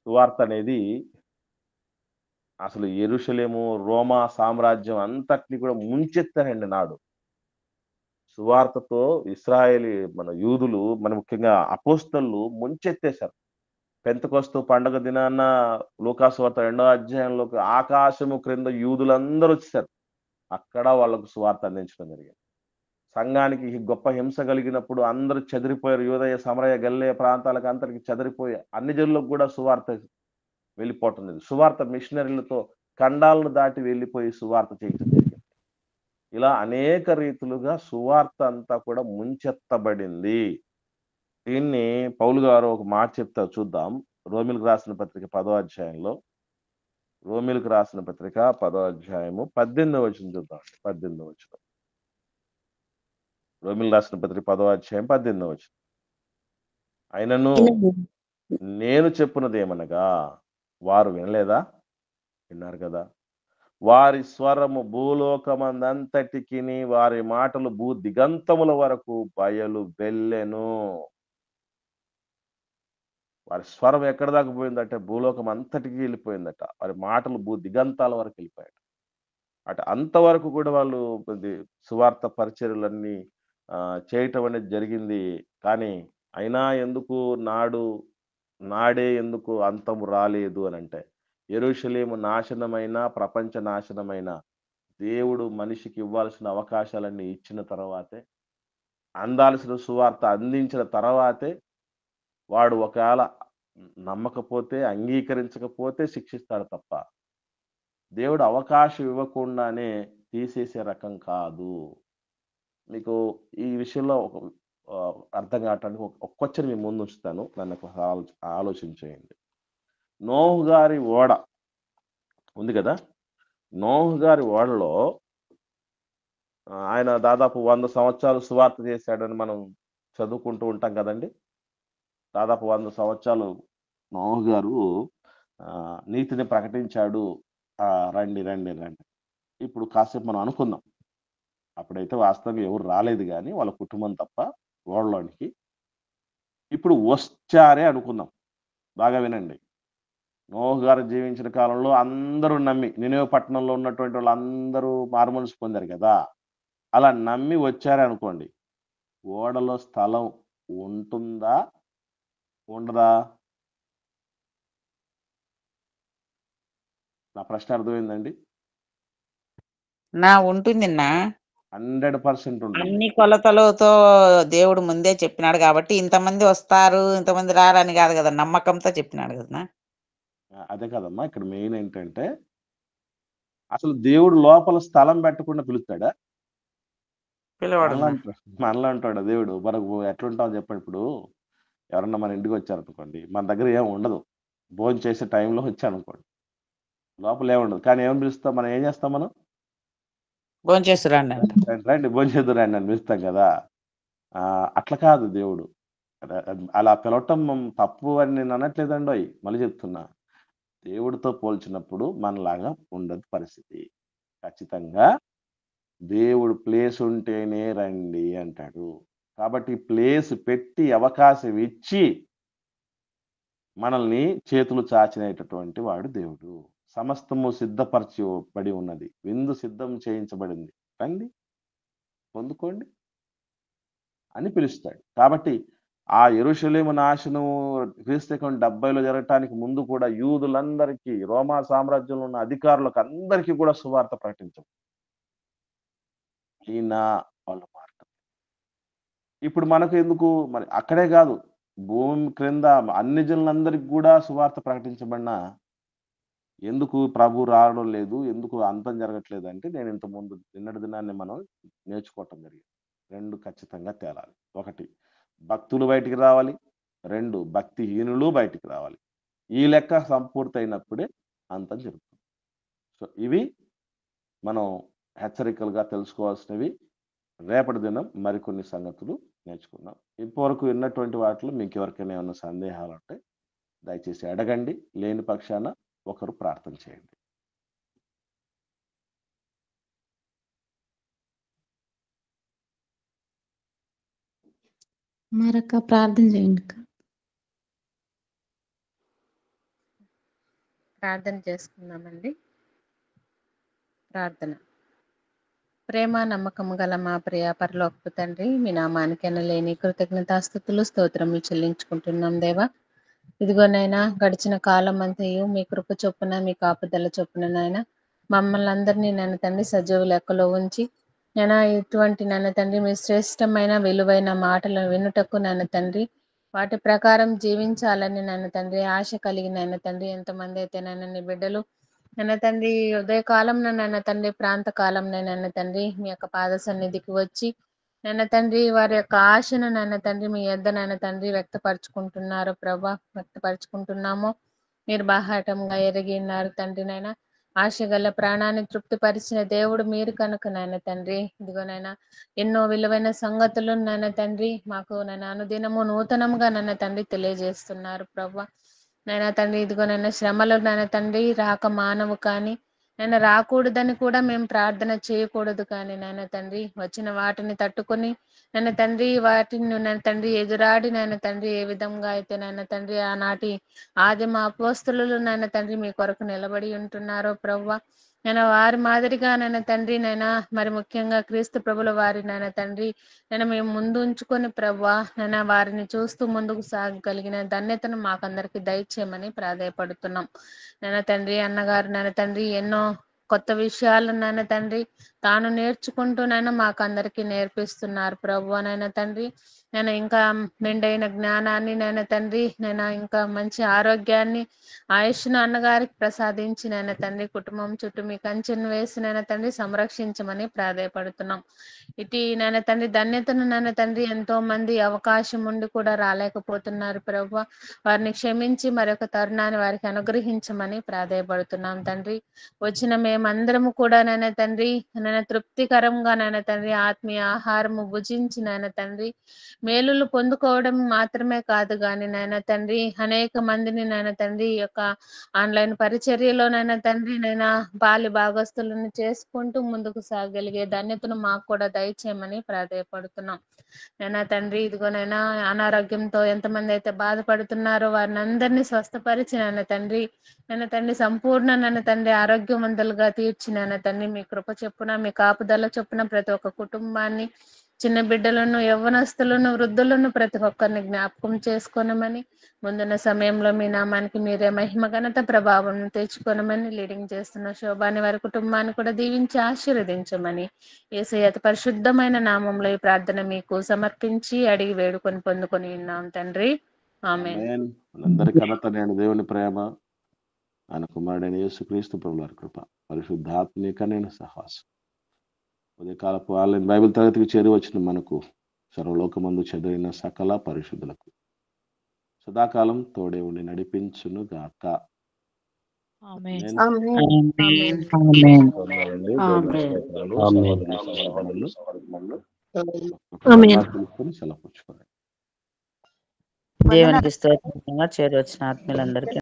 సువార్త అనేది అసలు యెరూషలేము, రోమా సామ్రాజ్యం అంతటిని కూడా ముంచెత్తారండి నాడు. సువార్తతో మన యూదులు ముఖ్యంగా అపోస్తలులు ముంచెత్తేశారు. పెంతెకొస్తు పండగ దినాన లూకాసు వార్త 2వ అధ్యాయంలోకి ఆకాశము క్రింద యూదులందరూ వచ్చేసారు. అక్కడ వాళ్ళకు సువార్త అందించడం జరిగింది. సంఘానికి గొప్ప హింస కలిగినప్పుడు అందరూ చెదిరిపోయారు. యూదయ, సమరయ, గలిలయ ప్రాంతాలకు అంతటికి చెదిరిపోయి అన్ని జనులకు కూడా సువార్త వెళ్ళిపోవటం లేదు. సువార్త మిషనరీలతో ఖండాలను దాటి వెళ్ళిపోయి సువార్త చేయటం జరిగింది. ఇలా అనేక రీతులుగా సువార్త అంతా కూడా ముంచెత్తబడింది. దీన్ని పౌలు గారు ఒక మాట చెప్తారు చూద్దాం. రోమీయులకు రాసిన పత్రిక 10వ అధ్యాయంలో. రోమీయులకు రాసిన పత్రిక 10వ అధ్యాయము 18వ వచనం చూద్దాం. 18వ వచనం. రోమీయులకు రాసిన పత్రిక 10వ అధ్యాయం 18వ వచనం. అయినను నేను చెప్పున్నదేమనగా వారు వినలేదా? విన్నారు కదా! వారి స్వరము భూలోకమందంతటికిని, వారి మాటలు భూ దిగంతముల వరకు బయలు వెళ్ళెను. వారి స్వరం ఎక్కడి దాకా పోయిందంటే భూలోకం అంతటికి వెళ్ళిపోయిందట. వారి మాటలు భూ దిగంతాల వరకు వెళ్ళిపోయాయి. అంతవరకు కూడా వాళ్ళు సువార్త పరిచర్యలన్నీ చేయటం అనేది జరిగింది. కానీ అయినా ఎందుకు నాడే ఎందుకు అంతము రాలేదు అనంటే, యెరూషలేము నాశనమైన, ప్రపంచ నాశనమైన దేవుడు మనిషికి ఇవ్వాల్సిన అవకాశాలన్నీ ఇచ్చిన తర్వాతే, అందాల్సిన సువార్త అందించిన తర్వాతే, వాడు ఒకవేళ నమ్మకపోతే, అంగీకరించకపోతే శిక్షిస్తాడు తప్ప, దేవుడు అవకాశం ఇవ్వకుండానే తీసేసే రకం కాదు. మీకు ఈ విషయంలో ఒక అర్థం కావటానికి ఒక క్వశ్చన్ మీ ముందు ఉంచుతాను. దాన్ని ఆలోచించేయండి. నోహు గారి ఓడ ఉంది కదా! నోహు గారి ఓడలో ఆయన దాదాపు 100 సంవత్సరాలు సువార్త చేశాడని మనం చదువుకుంటూ ఉంటాం కదండి. దాదాపు 100 సంవత్సరాలు నోహు గారు నీతిని ప్రకటించాడు. రండి రండి రండి. ఇప్పుడు కాసేపు మనం అనుకుందాం. అప్పుడైతే వాస్తవంగా ఎవరు రాలేదు కానీ వాళ్ళ కుటుంబం తప్ప ఓడలోనికి. ఇప్పుడు వచ్చారే అనుకుందాం. బాగా వినండి. నోహు గారు జీవించిన కాలంలో అందరూ నమ్మి, నినెవె పట్టణంలో ఉన్నటువంటి వాళ్ళందరూ మారుమనసు పొందారు కదా! అలా నమ్మి వచ్చారే అనుకోండి. ఓడలో స్థలం ఉంటుందా? ఉండదా? నా ప్రశ్న అర్థమైందండి? ఉంటుందిన్నా. 100% ఉంటుంది. అన్ని కొలతలతో దేవుడు ముందే చెప్పినాడు కాబట్టి ఇంతమంది వస్తారు, ఇంతమంది రారని కాదు కదా, నమ్మకంతో చెప్పినాడు కదా. అదే కదమ్మా ఇక్కడ మెయిన్ ఏంటంటే, అసలు దేవుడు లోపల స్థలం పెట్టకుండా పిలుస్తాడా? పిలవాడు. మనలో అంటాడు దేవుడు. మనకు ఎట్లుంటాం చెప్పండి. ఇప్పుడు ఎవరన్నా మన ఇంటికి వచ్చారనుకోండి, మన దగ్గర ఏం ఉండదు. భోజనం చేసే టైంలో వచ్చారనుకోండి, లోపల ఏముండదు. కానీ ఏం పిలుస్తాం, మనం ఏం చేస్తాం, మనం భోంచేస్తురండి అంట. రండి భోజనం చేద్దురు రండి అని పిలుస్తాం కదా. అట్లా కాదు దేవుడు. అలా పిలవటం తప్పు అని నేను అనట్లేదండి. మళ్ళీ చెప్తున్నా, దేవుడితో పోల్చినప్పుడు మనలాగా ఉండదు పరిస్థితి. ఖచ్చితంగా దేవుడు ప్లేస్ ఉంటేనే రండి అంటాడు. కాబట్టి ప్లేస్ పెట్టి అవకాశం ఇచ్చి మనల్ని చేతులు చాచినటువంటి వాడు దేవుడు. సమస్తము సిద్ధపరచబడి ఉన్నది, విందు సిద్ధం చేయించబడింది, రండి పొందుకోండి అని పిలుస్తాడు. కాబట్టి ఆ యెరూషలేము నాశనం క్రీస్తుకం 70లో జరగటానికి ముందు కూడా యూదులందరికీ, రోమా సామ్రాజ్యంలో ఉన్న అధికారులకు అందరికీ కూడా సువార్త ప్రకటించం. అయినా వాళ్ళు మారతారు. ఇప్పుడు మనకు ఎందుకు మరి అక్కడే కాదు, భూమి క్రింద అన్ని జనులందరికీ కూడా సువార్త ప్రకటించబడినా ఎందుకు ప్రభు రావడం లేదు, ఎందుకు అంతం జరగట్లేదు అంటే, నేను ఇంతకుముందు నిన్నటి దినాన్ని మనం నేర్చుకోవటం జరిగింది. 2 ఖచ్చితంగా తేలాలి. 1 భక్తులు బయటికి రావాలి. 2 భక్తిహీనులు బయటికి రావాలి. ఈ లెక్క సంపూర్తయినప్పుడే అంతం జరుగుతుంది. సో ఇవి మనం హెచ్చరికలుగా తెలుసుకోవాల్సినవి. రేపటి దినం మరికొన్ని సంగతులు నేర్చుకుందాం. ఇప్పటివరకు విన్నటువంటి వాటిలో మీకు ఎవరికైనా ఏమైనా సందేహాలు ఉంటే దయచేసి అడగండి. లేని పక్షాన ఒకరు ప్రార్థన చేయండి. మరొక ప్రార్థన చేయండి. ప్రార్థన చేసుకుందామండి. ప్రార్థన. ప్రేమ నమ్మకము గల మా ప్రియ పరలోకపు తండ్రి, మీ నామానికి ఎనలేని కృతజ్ఞతాస్తుతులు స్తోత్రములు చెల్లించుకుంటున్నాం దేవా. ఇదిగోనైనా గడిచిన కాలం అంతయు మీ కృప చొప్పున, మీ కాపుదల చొప్పున నాయన మమ్మల్ని అందరినీ నన్ను తండ్రి సజీవ లెక్కలో ఉంచి, నేను ఇటువంటి నన్ను తండ్రి మీ శ్రేష్టమైన విలువైన మాటలను వినుటకు నన్ను తండ్రి వాటి ప్రకారం జీవించాలని నన్ను తండ్రి ఆశ కలిగి నన్ను తండ్రి ఎంతమంది అయితే నన్ను నీ బిడ్డలు నాన్న తండ్రి ఉదయకాలంలో నాన్న తండ్రి ప్రాంత కాలంలో నాన్న తండ్రి మీ యొక్క పాద సన్నిధికి వచ్చి నాన్న తండ్రి వారి యొక్క ఆశను నాన్న తండ్రి మీ యొద్ద నాన్న తండ్రి వ్యక్తపరుచుకుంటున్నారు ప్రభా, వ్యక్తపరుచుకుంటున్నాము. మీరు బాహాటంగా ఎరిగి ఉన్నారు తండ్రి నాయన. ఆశ గల ప్రాణాన్ని తృప్తిపరిచిన దేవుడు మీరు కనుక నాయన తండ్రి, ఇదిగోనైనా ఎన్నో విలువైన సంగతులు నాయన తండ్రి మాకు నాయన అనుదినము నూతనంగా నాయన తండ్రి తెలియజేస్తున్నారు ప్రభా. నాయన తండ్రి ఇదిగోనైనా శ్రమలు నాయన తండ్రి రాక మానవు కానీ నాయన రాకూడదని కూడా మేము ప్రార్థన చేయకూడదు కానీ నాయన తండ్రి వచ్చిన వాటిని తట్టుకొని నాయన తండ్రి వాటిని నాయన తండ్రి ఎదురాడి నాయన తండ్రి ఏ విధంగా అయితే నాయన తండ్రి ఆనాటి ఆదిమ అపోస్తలులు నాయన తండ్రి మీ కొరకు నిలబడి ఉంటున్నారో ప్రవ్వా, నేను వారి మాదిరిగా నాయన తండ్రి నైనా మరి ముఖ్యంగా క్రీస్తు ప్రభుల వారి నాయన తండ్రి నేను మేము ముందు ఉంచుకొని ప్రవ్వా నేను వారిని చూస్తూ ముందుకు సాగగలిగిన ధన్యతను మాకందరికి దయచేయమని ప్రాధాయపడుతున్నాం. నాయన తండ్రి అన్నగారు నాయన తండ్రి ఎన్నో కొత్త విషయాలు నాయన తండ్రి తాను నేర్చుకుంటూ నాయన మాకందరికి నేర్పిస్తున్నారు ప్రభు నాయన తండ్రి. నేను ఇంకా మెండైన జ్ఞానాన్ని నాయన తండ్రి నేను ఇంకా మంచి ఆరోగ్యాన్ని ఆయుష్ను అన్నగారికి ప్రసాదించి నాయన తండ్రి కుటుంబం చుట్టూ మీ కంచెను వేసి నాయన తండ్రి సంరక్షించమని ప్రాధాయపడుతున్నాం. ఇటు నాయన తండ్రి ధన్యతను నాయన తండ్రి ఎంతో మంది అవకాశం ఉండి కూడా రాలేకపోతున్నారు ప్రభు, వారిని క్షమించి మరొక తరుణాన్ని వారికి అనుగ్రహించమని ప్రాధాయపడుతున్నాం తండ్రి. వచ్చిన మేమందరము కూడా నాయన తండ్రి నాయన తృప్తికరంగా నాయన తండ్రి ఆత్మీయ ఆహారము భుజించి నాయన తండ్రి మేలులు పొందుకోవడం మాత్రమే కాదు కానీ నాయన తండ్రి అనేక మందిని నాయన తండ్రి ఈ యొక్క ఆన్లైన్ పరిచర్యలో నాయన తండ్రి నైనా బాలి భాగస్తులను చేసుకుంటూ ముందుకు సాగలిగే ధన్యతను మాకు కూడా దయచేయమని ప్రాధాయపడుతున్నాం. నైనా తండ్రి ఇదిగోనైనా అనారోగ్యంతో ఎంతమంది అయితే బాధపడుతున్నారో వారిని అందరినీ స్వస్థపరిచి నాయన తండ్రి నన్ను తండ్రి సంపూర్ణ నన్ను తండ్రి ఆరోగ్యవంతులుగా తీర్చి నాయన తండ్రి మీ కృప చొప్పున మీ కాపుదల చొప్పున ప్రతి ఒక్క కుటుంబాన్ని చిన్న బిడ్డలను యవ్వనస్తులను వృద్ధులను ప్రతి ఒక్కరిని జ్ఞాపకం చేసుకోనమని ముందున్న సమయంలో మీ నామానికి మీరే మహిమ ఘనత ప్రభావం తెచ్చుకోనమని లీడింగ్ చేస్తున్న శోభాని వారి కుటుంబాన్ని కూడా దీవించి ఆశీర్వదించమని యేసయ్య అతి పరిశుద్ధమైన నామంలో ఈ ప్రార్థన మీకు సమర్పించి అడిగి వేడుకొని పొందుకొని ఉన్నాం తండ్రి. ఆమేన్. ఆమేన్. మనందరి ఘనత నేను దేవుని ప్రేమ ఆయన కుమారుడైన యేసుక్రీస్తు ప్రభుల వారి కృప పరిశుద్ధాత్మిక నేను సహాసం ఉదయకాలపు ఆన్లైన్ బైబిల్ తరగతికి చేరి వచ్చిన మనకు సర్వలోకమందు చదివిన సకల పరిశుద్ధులకు సదాకాలం తోడే ఉండి నడిపించును గాక. ఆమేన్. ఆమేన్. వందనాలండి. దేవుని స్తోత్రాలు. సహోదరులు, సహోదరులు. తెలుసుకొని సెలవు పుచ్చుకోండి. దేవునికి స్తోత్రంగా చేరి వచ్చిన ఆత్మీయులందరికీ